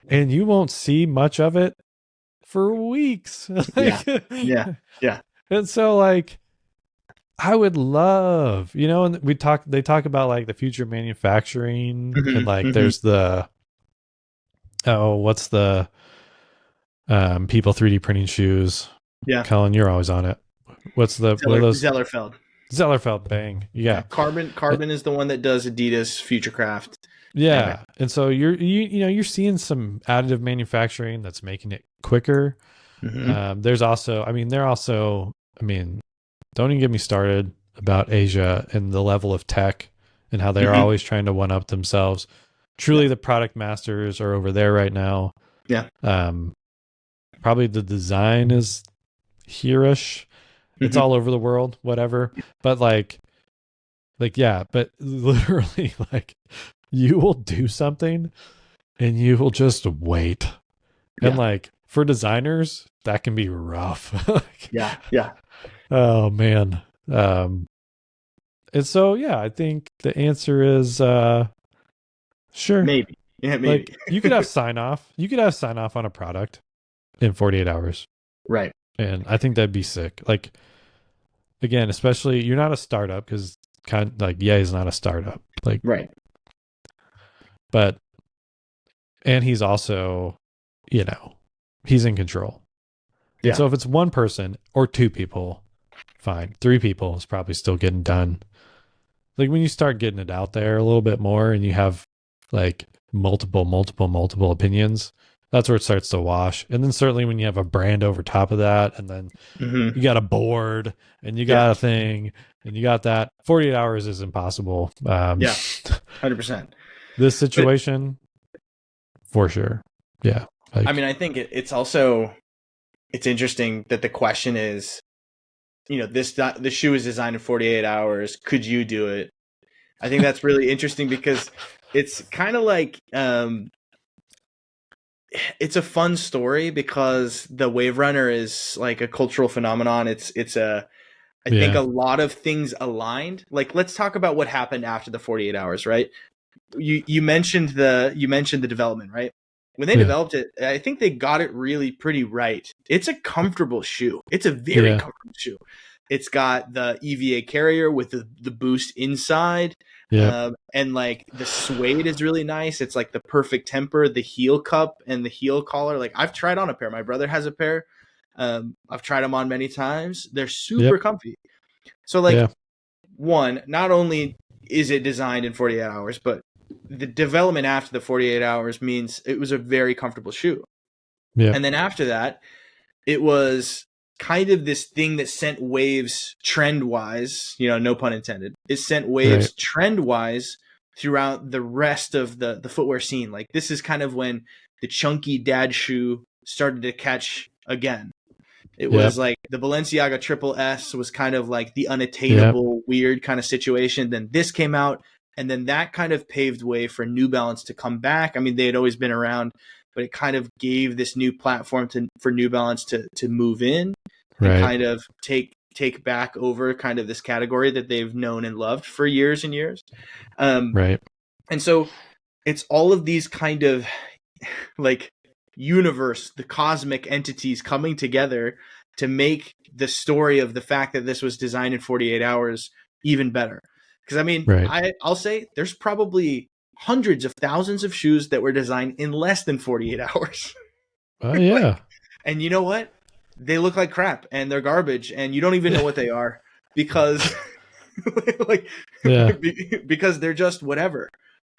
and you won't see much of it for weeks. Yeah. And so like, I would love, you know, and they talk about like the future manufacturing and like there's the, what's the people 3D printing shoes. Yeah. Colin, you're always on it. What's the Zellerfeld, bang. Yeah. Carbon is the one that does Adidas Futurecraft. Yeah. And so you're seeing some additive manufacturing that's making it quicker. There's also, don't even get me started about Asia and the level of tech and how they're always trying to one up themselves. Truly the product masters are over there right now. Yeah. Probably the design is here-ish. It's all over the world, whatever. But like, Like, yeah, but literally, like, you will do something and you will just wait. And Yeah. like for designers, that can be rough. Like, Yeah. Yeah. oh man. Um and so yeah, I think the answer is sure. Maybe. Yeah, maybe. Like you could have sign off. You could have sign off on a product in 48 hours. Right. And I think that'd be sick. Like again, especially you're not a startup because kind of like yeah, he's not a startup. Like Right. but and he's also, you know, he's in control. And Yeah. so if it's one person or two people, fine. Three people is probably still getting done. Like when you start getting it out there a little bit more and you have like multiple opinions, that's where it starts to wash. And then certainly when you have a brand over top of that, and then Mm-hmm. you got a board and you Yeah. got a thing and you got that, 48 hours is impossible. Yeah. 100%. This But situation, for sure. Yeah. Like, I mean, I think it's also it's interesting that the question is, you know, the shoe is designed in 48 hours. Could you do it? I think that's really interesting because it's kind of like it's a fun story because the Waverunner is like a cultural phenomenon. It's a I think yeah. a lot of things aligned. Like let's talk about what happened after the 48 hours, right? You mentioned the development, right? When they Yeah. developed it, I think they got it really pretty right. It's a comfortable shoe. It's a very Yeah. comfortable shoe. It's got the EVA carrier with the boost inside. Yeah. And like the suede is really nice. It's like the perfect temper, the heel cup and the heel collar. Like I've tried on a pair. My brother has a pair. I've tried them on many times. They're super Yep. comfy. So like Yeah. one, not only is it designed in 48 hours, but the development after the 48 hours means it was a very comfortable shoe. Yeah. And then after that, it was kind of this thing that sent waves trend wise, you know, no pun intended. It sent Right. waves trend wise throughout the rest of the footwear scene. Like this is kind of when the chunky dad shoe started to catch again. It Yep. was like the Balenciaga Triple S was kind of like the Yep. unattainable, weird kind of situation. Then this came out, and then that kind of paved way for New Balance to come back. I mean, they had always been around, but it kind of gave this new platform for New Balance to move in and Right. kind of take back over kind of this category that they've known and loved for years and years. Right. And so it's all of these kind of like universe, the cosmic entities coming together to make the story of the fact that this was designed in 48 hours even better. Because I mean, Right. I'll say there's probably hundreds of thousands of shoes that were designed in less than 48 hours. Oh Like, yeah. and you know what? They look like crap and they're garbage and you don't even know what they are because like Yeah. because they're just whatever.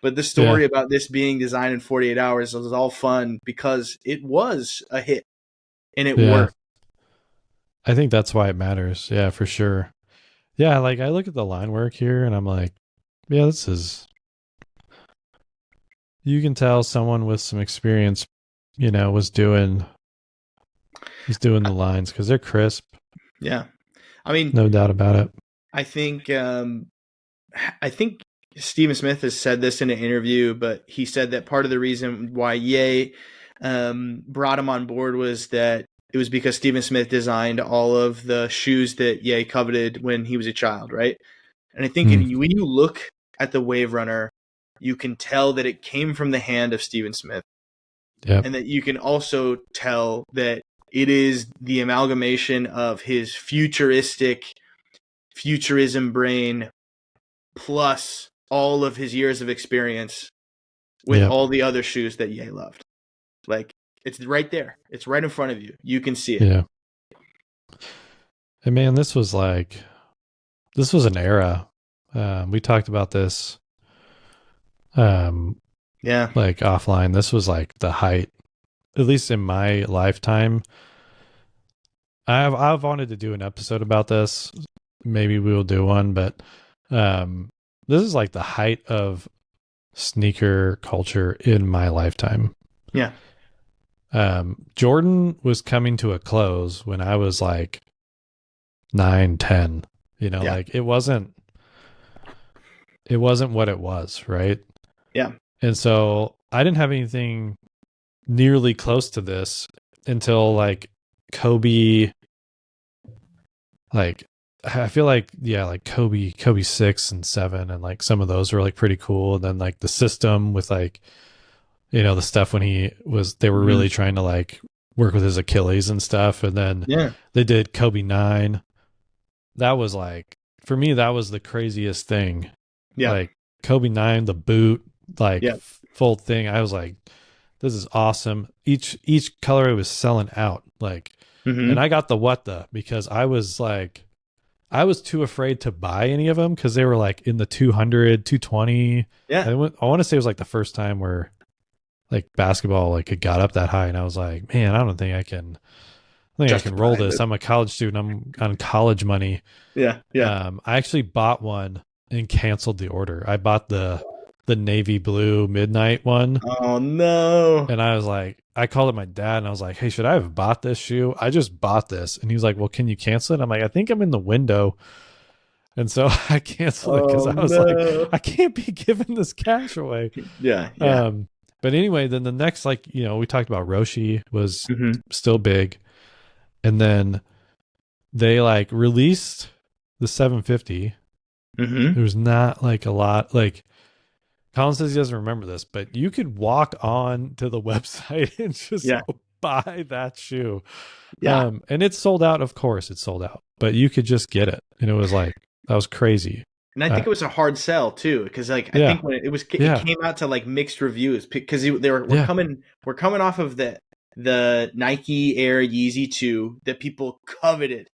But the Yeah. story about this being designed in 48 hours was all fun because it was a hit and it Yeah. worked. I think that's why it matters. Yeah, for sure. Yeah, like I look at the line work here and I'm like, yeah, this is, you can tell someone with some experience, you know, was doing the lines because they're crisp. Yeah. I mean, No doubt about it. I think Stephen Smith has said this in an interview, but he said that part of the reason why Ye brought him on board was that it was because Stephen Smith designed all of the shoes that Ye coveted when he was a child, right? And I think when you look at the Waverunner, you can tell that it came from the hand of Stephen Smith. Yep. And that you can also tell that it is the amalgamation of his futurism brain plus all of his years of experience with Yep. all the other shoes that Ye loved. Like it's right there. It's right in front of you. You can see it. Yeah. And man, this was an era. We talked about this Yeah. like offline. This was like the height, at least in my lifetime. I've wanted to do an episode about this. Maybe we will do one, but this is like the height of sneaker culture in my lifetime. Yeah. Jordan was coming to a close when I was like 9, 10. You know, Yeah. like it wasn't it wasn't what it was, right? Yeah. And so I didn't have anything nearly close to this until like Kobe, like I feel like, yeah, like Kobe 6 and 7 and like some of those were like pretty cool. And then like the system with like, the stuff when they were Mhm. really trying to like work with his Achilles and stuff. And then Yeah. they did Kobe 9. That was like, for me, that was the craziest thing. Yeah. Like Kobe 9, the boot, like Yeah. full thing. I was like, this is awesome. Each colorway was selling out. Like, and Hmm. I got because I was like, I was too afraid to buy any of them because they were like in the 200, 220. Yeah. I want to say it was like the first time where like basketball like it got up that high, and I was like, man, I can roll Justifying this. it. I'm a college student. I'm on college money. Yeah. Yeah. I actually bought one and canceled the order. I bought the navy blue midnight one, Oh no. and I was like, I called up my dad and I was like, hey, should I have bought this shoe? I just bought this. And he was like, well, can you cancel it? I'm like, I think I'm in the window. And so I canceled it because Oh I was like, no. I can't be giving this cash away. Yeah. Yeah. But anyway, then the next, like, we talked about Roshi was Hmm. still big. And then they like released the 750. Hmm. There was not like a lot. Like Colin says he doesn't remember this, but you could walk on to the website and just Yeah. buy that shoe. Yeah. And it's sold out. Of course, it's sold out, but you could just get it, and it was like that was crazy. And I think it was a hard sell too, because like I Yeah, think when it yeah, came out to like mixed reviews because we're yeah, coming off of the Nike Air Yeezy 2 that people coveted,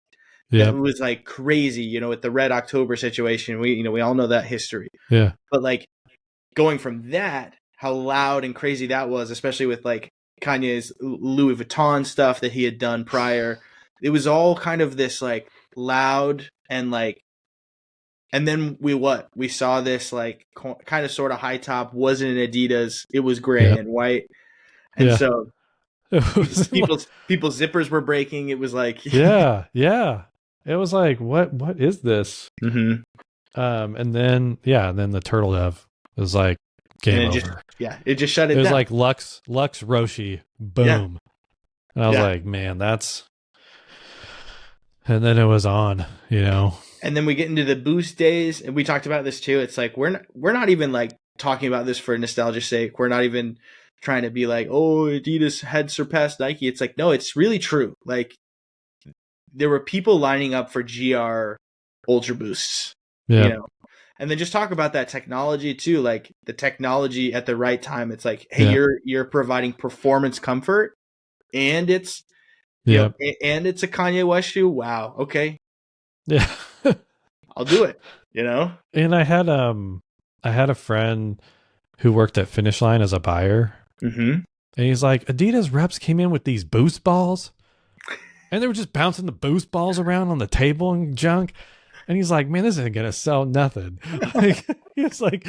that yeah, was like crazy, with the Red October situation. We all know that history, yeah, but like going from that, how loud and crazy that was, especially with like Kanye's Louis Vuitton stuff that he had done prior. It was all kind of this like loud and like, and then we saw this like kind of sort of high top, wasn't an Adidas, it was gray yeah, and white, and yeah. so It was like, people's zippers were breaking. It was like, yeah, yeah. It was like, what is this? hmm And then the turtle dove was like and game it just, over. yeah, it just shut It it was down. like Lux Roshi, Yeah, boom. And I was yeah. like, man, and then it was on, And then we get into the boost days, and we talked about this too. It's like we're not even like talking about this for nostalgia's sake. We're not even trying to be like, oh, Adidas had surpassed Nike. It's like, no, it's really true. Like there were people lining up for GR Ultra Boosts, Yeah, and then just talk about that technology too, like the technology at the right time. It's like, hey, yeah, you're providing performance comfort, and it's yeah, and it's a Kanye West shoe. Wow, okay, yeah. I'll do it. And I had a friend who worked at Finish Line as a buyer, Mm-hmm. and he's like, Adidas reps came in with these boost balls, and they were just bouncing the boost balls around on the table and junk. And he's like, man, this isn't gonna sell nothing. Like he's like,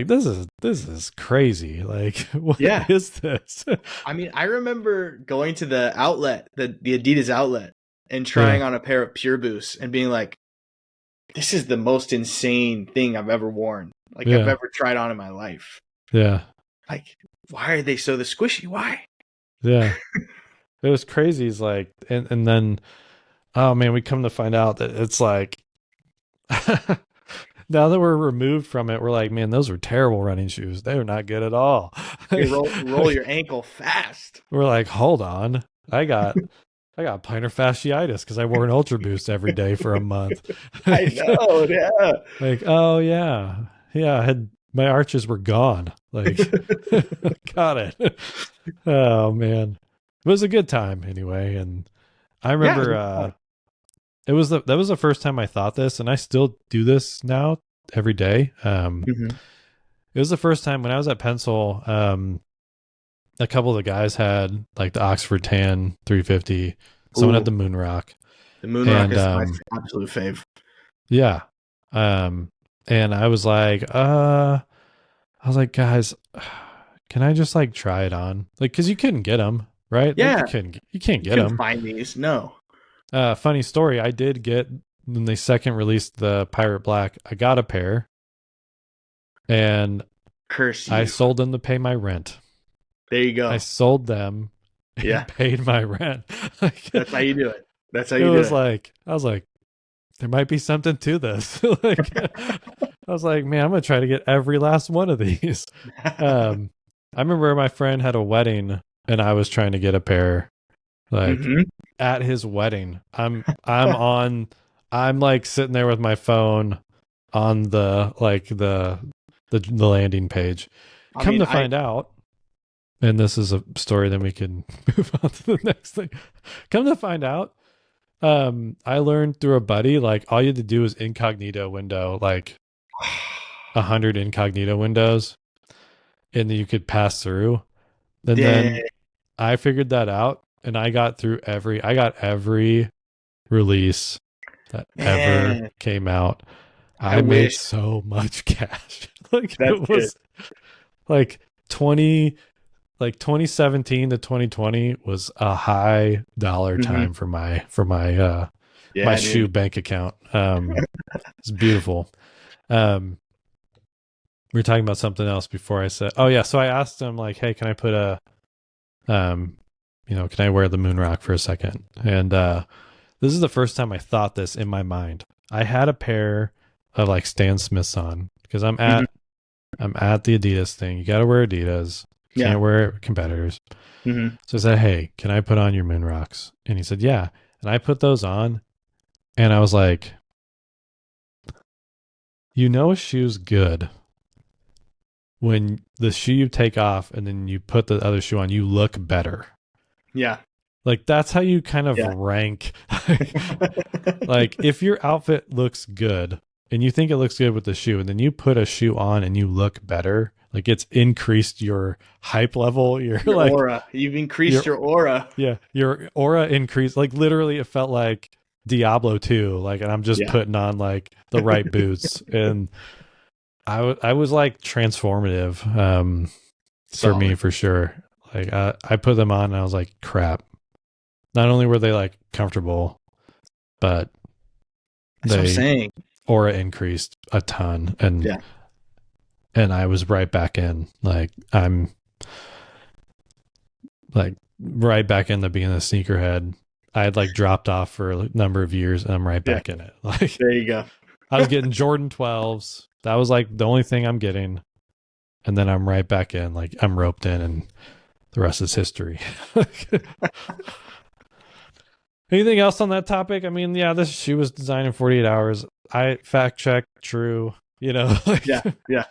this is crazy. Like, what Yeah, is this? I mean, I remember going to the outlet, the Adidas outlet, and Yeah, trying on a pair of Pure Boosts and being like, this is the most insane thing I've ever worn. Like I've yeah, ever tried on in my life. yeah, Like, why are they so the squishy? Why? yeah. It was crazy. He's like, and then, oh man, we come to find out that it's like, now that we're removed from it, we're like, man, those were terrible running shoes. They were not good at all. They roll your ankle fast. We're like, hold on, I got plantar fasciitis because I wore an Ultra Boost every day for a month. I know, yeah. Like, oh yeah, yeah. I had my arches were gone. Like, got it. Oh man, it was a good time anyway. And I Yeah. remember that was the first time I thought this, and I still do this now every day. Mhm. It was the first time when I was at Pencil. A couple of the guys had like the Oxford Tan 350. Someone Ooh, had the Moon Rock, the Moon Rock and is my absolute fave. yeah, and I was like, guys, can I just like try it on? Like, because you couldn't get them, right? Like Yeah, you can't you get couldn't them. find these. No. Funny story. I did get when they second released the Pirate Black, I got a pair, and Curse you. I sold them to pay my rent. There you go. I sold them and paid my rent. That's how you do it. That's how it you do was it. like, I was like, there might be something to this. Like, I was like, man, I'm gonna try to get every last one of these. I remember my friend had a wedding, and I was trying to get a pair. Like at his wedding, I'm like sitting there with my phone on the landing page. Come to find out, and this is a story, then we can move on to the next thing. Come to find out, I learned through a buddy, like all you had to do is incognito window, like 100 incognito windows, and then you could pass through. And then I figured that out, and I got every release that ever came out. I made so much cash. Like it was like 2017 to 2020 was a high dollar time for my shoe bank account. It's beautiful. We were talking about something else before I said, oh yeah. So I asked him like, hey, can I put can I wear the moon rock for a second? And this is the first time I thought this in my mind. I had a pair of like Stan Smiths on because I'm at the Adidas thing. You got to wear Adidas. Can't wear competitors. So I said, hey, can I put on your moon rocks? And he said, yeah. And I put those on, and I was like, a shoe's good when the shoe you take off and then you put the other shoe on, you look better. Yeah. Like that's how you kind of rank. Like if your outfit looks good and you think it looks good with the shoe, and then you put a shoe on and you look better, like it's increased your hype level. Your like aura. You've increased your aura. Yeah. Your aura increased. Like literally it felt like Diablo 2. Like, and I'm just putting on like the right boots. And I was like transformative for me, for sure. Like I put them on and I was like, crap. Not only were they like comfortable, but that's what I'm saying. Aura increased a ton, and I was right back in. Like I'm like right back in the being a sneakerhead. I had like dropped off for a number of years, and I'm right back in it. Like there you go. I was getting Jordan 12s. That was like the only thing I'm getting, and then I'm right back in. Like I'm roped in, and the rest is history. Anything else on that topic? I mean, yeah, this shoe was designed in 48 hours. I fact checked, true. Like, yeah.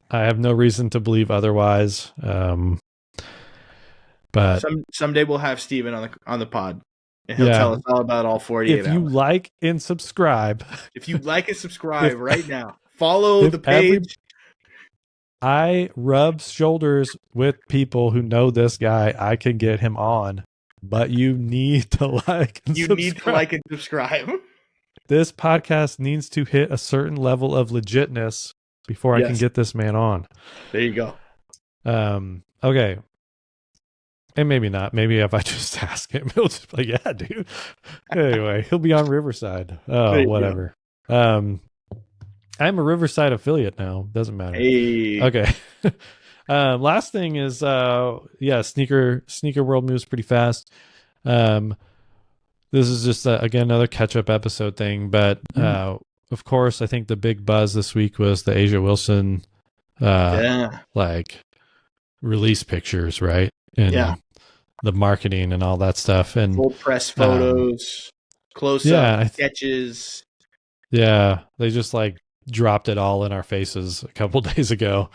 I have no reason to believe otherwise. But someday we'll have Steven on the pod, and he'll tell us all about all 48 hours. If you like and subscribe. Right now, follow the page. I rub shoulders with people who know this guy. I can get him on. But you need to like and subscribe. This podcast needs to hit a certain level of legitness before I can get this man on. There you go. Okay. And maybe not. Maybe if I just ask him, he'll just be like, yeah, dude. Anyway, he'll be on Riverside. Oh, whatever. I'm a Riverside affiliate now. Doesn't matter. Hey. Okay. Last thing is sneaker world moves pretty fast. This is just again another catch-up episode thing, but of course I think the big buzz this week was the Asia Wilson like release pictures, right? And the marketing and all that stuff, and full press photos, close-up sketches. Yeah, they just like dropped it all in our faces a couple days ago.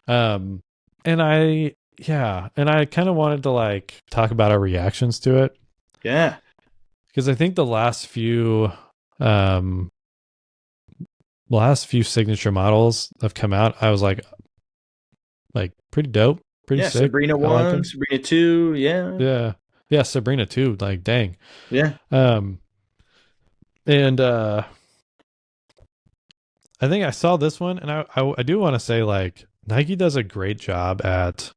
And I kind of wanted to like talk about our reactions to it. Yeah. Because I think the last few signature models have come out, I was like pretty dope, pretty sick. Sabrina 1, Sabrina 2, yeah, Sabrina 2, like dang. Yeah. And I think I saw this one, and I do want to say like Nike does a great job at,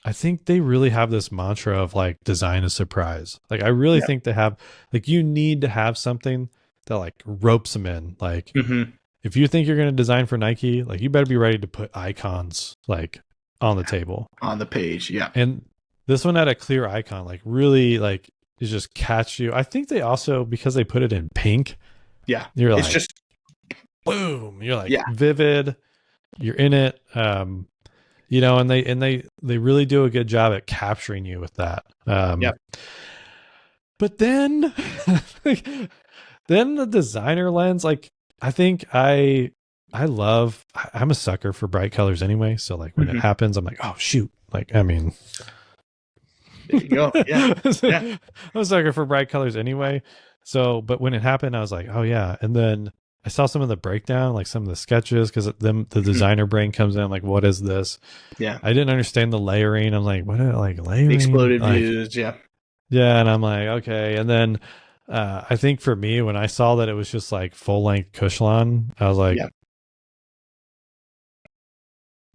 I think they really have this mantra of like design a surprise. Like I really think they have, like, you need to have something that like ropes them in. Like Mm-hmm. if you think you're going to design for Nike, like you better be ready to put icons like on the table. On the page, yeah. And this one had a clear icon, like really like it just catch you. I think they also, because they put it in pink, Yeah. you're It's like just boom, you're like yeah. vivid, you're in it. You know, and they really do a good job at capturing you with that. Yep. But then then the designer lens, like I think I'm a sucker for bright colors anyway. So like when it happens, I'm like, oh shoot. Like, I mean, there you go. Yeah. Yeah. I'm a sucker for bright colors anyway. So, but when it happened, I was like, oh yeah. And then I saw some of the breakdown, like some of the sketches, because the designer brain comes in, like, what is this? Yeah. I didn't understand the layering. I'm like, what? Like layering? The exploded like, views. Yeah. Yeah, and I'm like, okay. And then I think for me, when I saw that it was just like full length Cushlon, I was like, Yeah.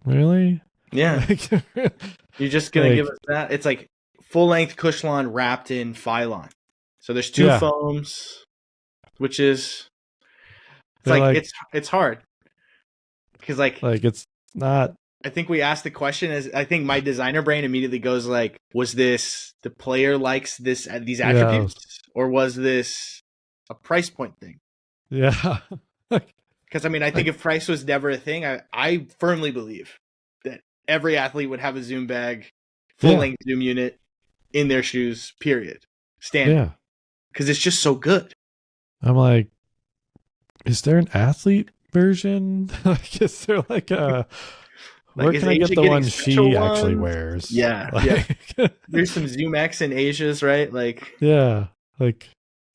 really? Yeah. Like, You're just gonna like, give us that? It's like full length Cushlon wrapped in Phylon. So there's two Yeah. foams, which is it's They're like, like- it's hard because like it's not. I think we asked the question as I think my designer brain immediately goes like, was this the player likes these attributes, or was this a price point thing? Yeah. Because I mean, I think if price was never a thing, I firmly believe that every athlete would have a Zoom bag, full length Zoom unit in their shoes. Period. Standard. Yeah. Because it's just so good. I'm like, is there an athlete version? Like, is there like a? Like, where can I get the one she actually wears? Yeah, like, yeah. There's some Zoom X in Asia's, right? Like, yeah, like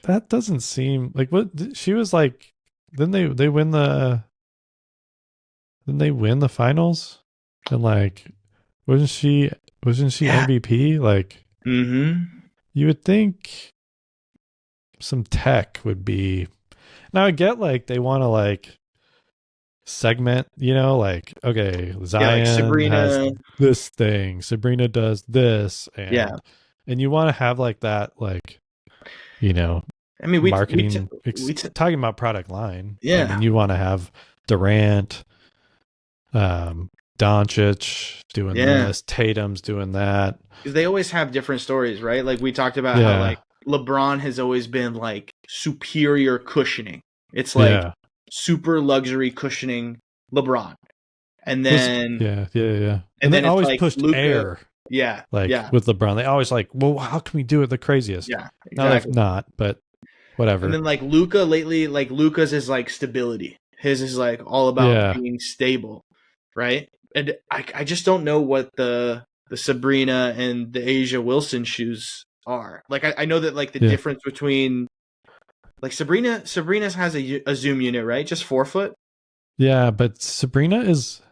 that doesn't seem like what she was like. Then they win the. Then they win the finals, and like, wasn't she Yeah. MVP? Like, mm-hmm. you would think some tech would be. Now I get like they want to like segment, you know, like okay, Zion Sabrina has this thing, Sabrina does this, and and you want to have like that, like, you know, I mean, marketing talking about product line. Yeah, I mean, you want to have Durant, Doncic doing this, Tatum's doing that, because they always have different stories, right? Like we talked about how like LeBron has always been like superior cushioning. It's like super luxury cushioning LeBron. And then and then always like pushed Luka, air. With LeBron. They always like, well, how can we do it the craziest? Yeah. Exactly. Now they've not, but whatever. And then like Luka lately, like Luka's is like stability. His is like all about being stable. Right. And I just don't know what the Sabrina and the Asia Wilson shoes are. Like I know that like the difference between like Sabrina's has a Zoom unit, right? Just 4 foot. Yeah, but Sabrina is,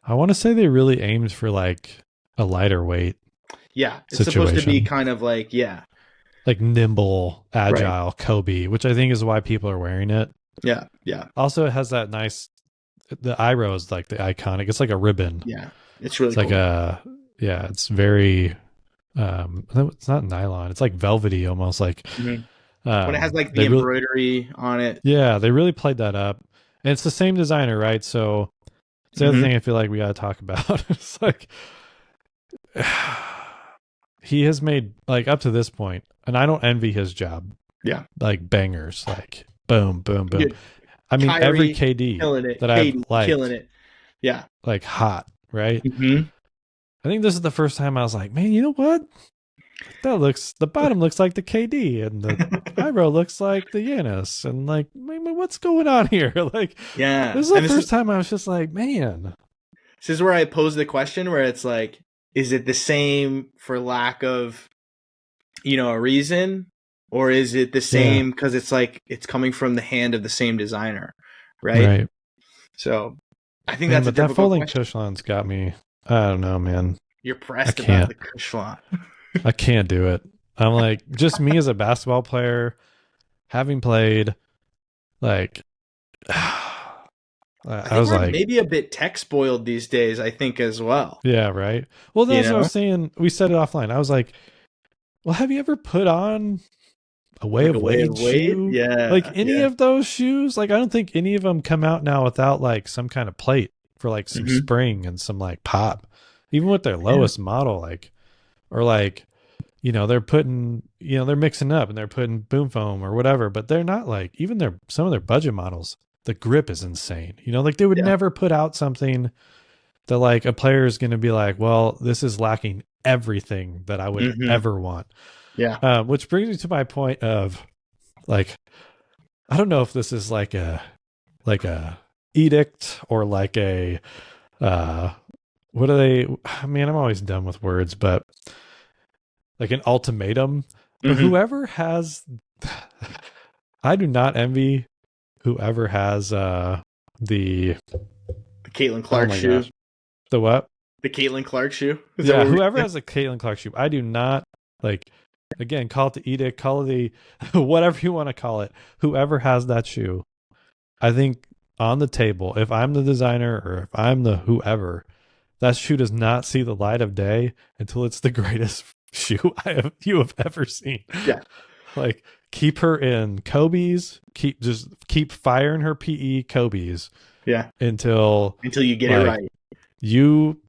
I want to say they really aimed for like a lighter weight. Yeah, it's supposed to be kind of like like nimble, agile Kobe, which I think is why people are wearing it. Yeah, yeah. Also, it has that nice, the eye row is like the iconic. It's like a ribbon. Yeah, it's really cool. Like it's very, it's not nylon. It's like velvety almost, like. Mm-hmm. When it has like the embroidery on it. Yeah, they really played that up. And it's the same designer, right? So it's the other thing I feel like we got to talk about. It's like he has made, like, up to this point, and I don't envy his job. Yeah. Like bangers, like boom, boom, boom. Dude, I mean, Kyrie, every KD that I've liked, killing it. Yeah. Like hot, right? Mm-hmm. I think this is the first time I was like, man, you know what? The bottom looks like the KD, and the eyebrow looks like the Giannis, and like, what's going on here? Like, yeah, this is the first time I was just like, man. This is where I pose the question, where it's like, is it the same for lack of, a reason, or is it the same because it's like it's coming from the hand of the same designer, right? So, I think that's a difficult that folding question. Cushlon's got me. I don't know, man. You're pressed about the Cushlon. I can't do it. I'm like, just me as a basketball player, having played, like, I was like, maybe a bit tech spoiled these days, I think, as well. Yeah, right. Well, that's what I was saying. We said it offline. I was like, well, have you ever put on a Way Like of a way of Wade weight. shoe. Like Yeah. any Yeah. of those shoes, like I don't think any of them come out now without like some kind of plate for like some Hmm. spring and some like pop. Even with their Yeah. lowest model, like or like they're putting they're mixing up and they're putting boom foam or whatever, but they're not like even some of their budget models. The grip is insane. Like they would Yeah. never put out something that like a player is going to be like, well, this is lacking everything that I would Hmm. ever want. Yeah. Which brings me to my point of like, I don't know if this is like a edict or like a what are they? Man, I'm always dumb with words, but like an ultimatum. But Hmm. whoever has, I do not envy whoever has the The Caitlin oh Clark my shoe. gosh, the what? The Caitlin Clark shoe. Is that Yeah, what we're whoever saying? has a Caitlin Clark shoe, I do not like. Again, call it the edict, call it the whatever you want to call it. Whoever has that shoe, I think on the table, if I'm the designer or if I'm the whoever, that shoe does not see the light of day until it's the greatest shoe you have ever seen. Yeah. Like keep her in Kobe's, keep firing her PE Kobe's Yeah. until Until you get it like right. you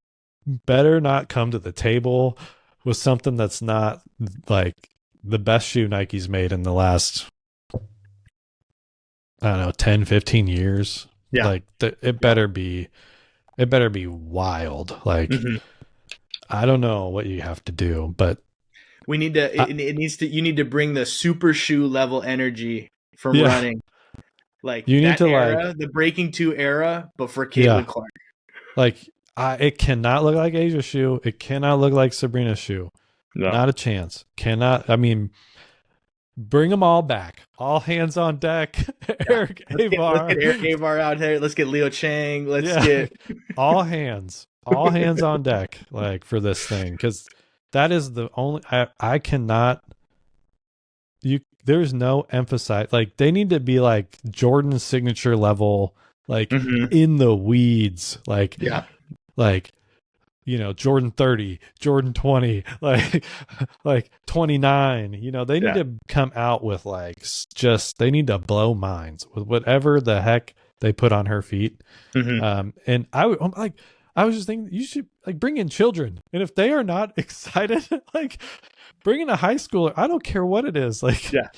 better not come to the table with something that's not like the best shoe Nike's made in the last, I don't know, 10, 15 years. Yeah. Like it better be wild. Like Hmm. I don't know what you have to do, but We need to. It needs to. You need to bring the super shoe level energy from yeah, running, like you need that to like, era, the Breaking Two era, but for yeah, Caitlin Clark. like it cannot look like Asia's shoe. It cannot look like Sabrina's shoe. No. Not a chance. Cannot. I mean, bring them all back. All hands on deck. Eric Let's Avar. get Eric Avar out here. Let's get Leo Chang. Let's Yeah. get all hands on deck, like for this thing. Cause that is the only, I cannot, there's no emphasize. Like they need to be like Jordan signature level, like Mhm. in the weeds, Yeah. like, Jordan 30, Jordan 20, like 29, they need Yeah. to come out with like, they need to blow minds with whatever the heck they put on her feet. Mhm. And I'm like, I was just thinking you should like bring in children. And if they are not excited, like bring in a high schooler. I don't care what it is. Like, Yeah.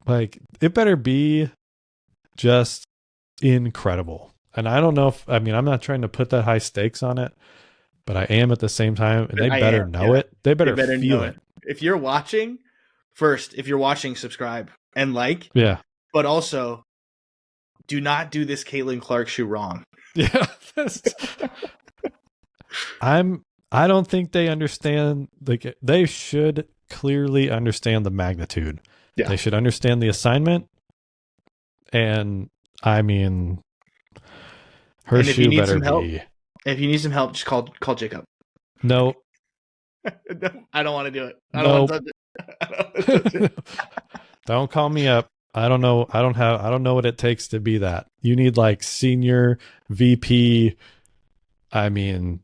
like it better be just incredible. And I don't know I'm not trying to put that high stakes on it, but I am at the same time. And they I better am, know yeah. it. They better know feel it. If you're watching, if you're watching, subscribe and like. Yeah. But also, do not do this Caitlin Clark shoe wrong. Yeah. I don't think they understand. Like they should clearly understand the magnitude. Yeah. They should understand the assignment. And I mean, her And if you shoe need better some help, be. If you need some help, just call Jacob. No. I don't want to do it. I Nope. don't want to touch it. Don't call me up. I don't know. I don't know what it takes to be that. You need like senior VP. I mean,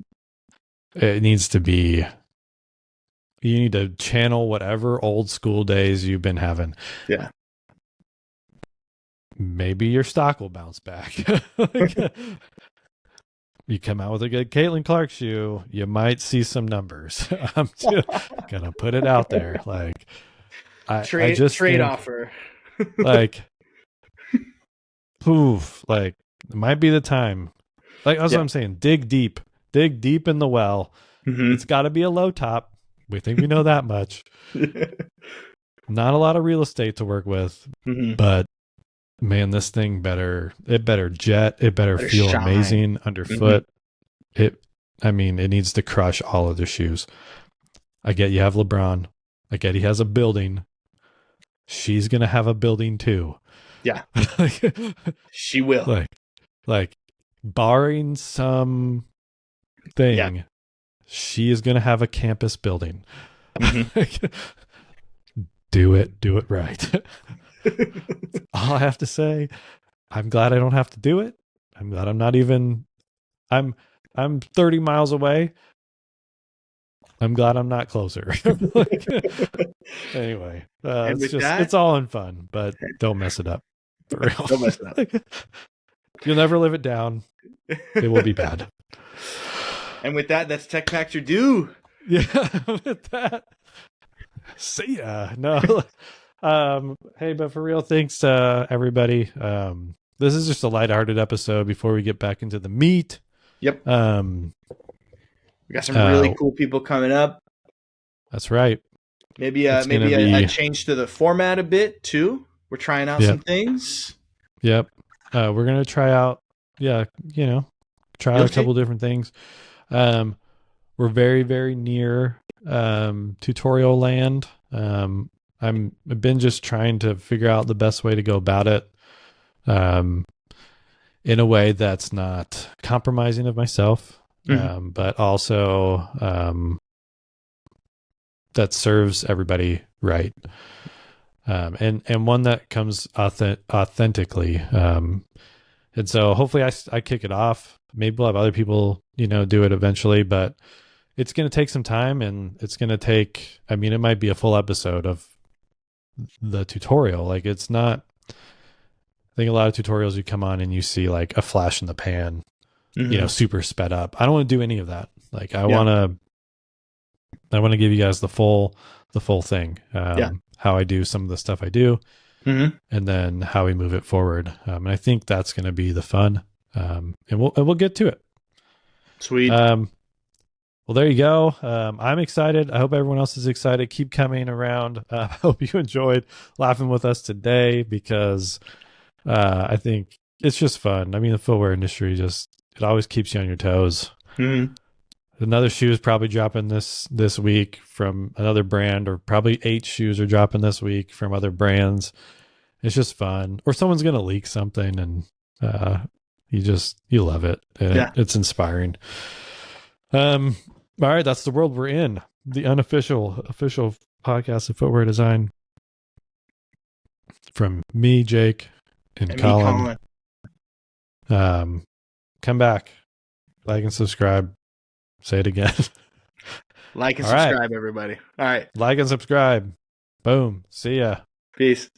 it needs to be, you need to channel whatever old school days you've been having. Yeah. Maybe your stock will bounce back. Like, you come out with a good Caitlin Clark shoe, you might see some numbers. I'm just gonna put it out there. Like, I just trade think, offer. like, poof, like it might be the time. Like that's what I'm saying. Dig deep in the well. Mhm. It's got to be a low top. We think we know that much. Not a lot of real estate to work with, Mhm. but man, this thing better jet. It better feel shine. amazing underfoot. It needs to crush all of the shoes. I get you have LeBron. I get he has a building. She's gonna have a building too. Yeah. She will. Like barring some thing, she is gonna have a campus building. Mhm. Do it right. All I have to say, I'm glad I don't have to do it. I'm glad I'm not even, I'm 30 miles away. I'm glad I'm not closer. Anyway, And it's with just, that, it's all in fun, but don't mess it up for real. don't mess it up. You'll never live it down. It will be bad. And with that, that's Tech Factor Do. Yeah, with that, see ya. No, hey, but for real, thanks everybody. This is just a lighthearted episode before we get back into the meat. Yep. We got some really cool people coming up. That's right. Maybe a change to the format a bit too. We're trying out some things. Yep. We're gonna try out. Yeah, try out a couple different things. We're very, very near tutorial land. I've been just trying to figure out the best way to go about it, in a way that's not compromising of myself, but also that serves everybody right, and one that comes authentically. And so hopefully I kick it off. Maybe we'll have other people, do it eventually, but it's going to take some time, and it's going to take, it might be a full episode of the tutorial. Like, it's not, I think a lot of tutorials you come on and you see like a flash in the pan, super sped up. I don't want to do any of that. Like, I want to give you guys the full thing. How I do some of the stuff I do, and then how we move it forward. And I think that's going to be the fun. And we'll get to it. Sweet. Well, there you go. I'm excited. I hope everyone else is excited. Keep coming around. I hope you enjoyed laughing with us today, because I think it's just fun. The footwear industry it always keeps you on your toes. Another shoe is probably dropping this week from another brand, or probably 8 shoes are dropping this week from other brands. It's just fun. Or someone's going to leak something, and you love it. And it's inspiring. All right, that's the world we're in. The official podcast of footwear design from me, Jake, and Colin. Come back, like and subscribe. Say it again. Like and subscribe, everybody. All right. Like and subscribe. Boom. See ya. Peace.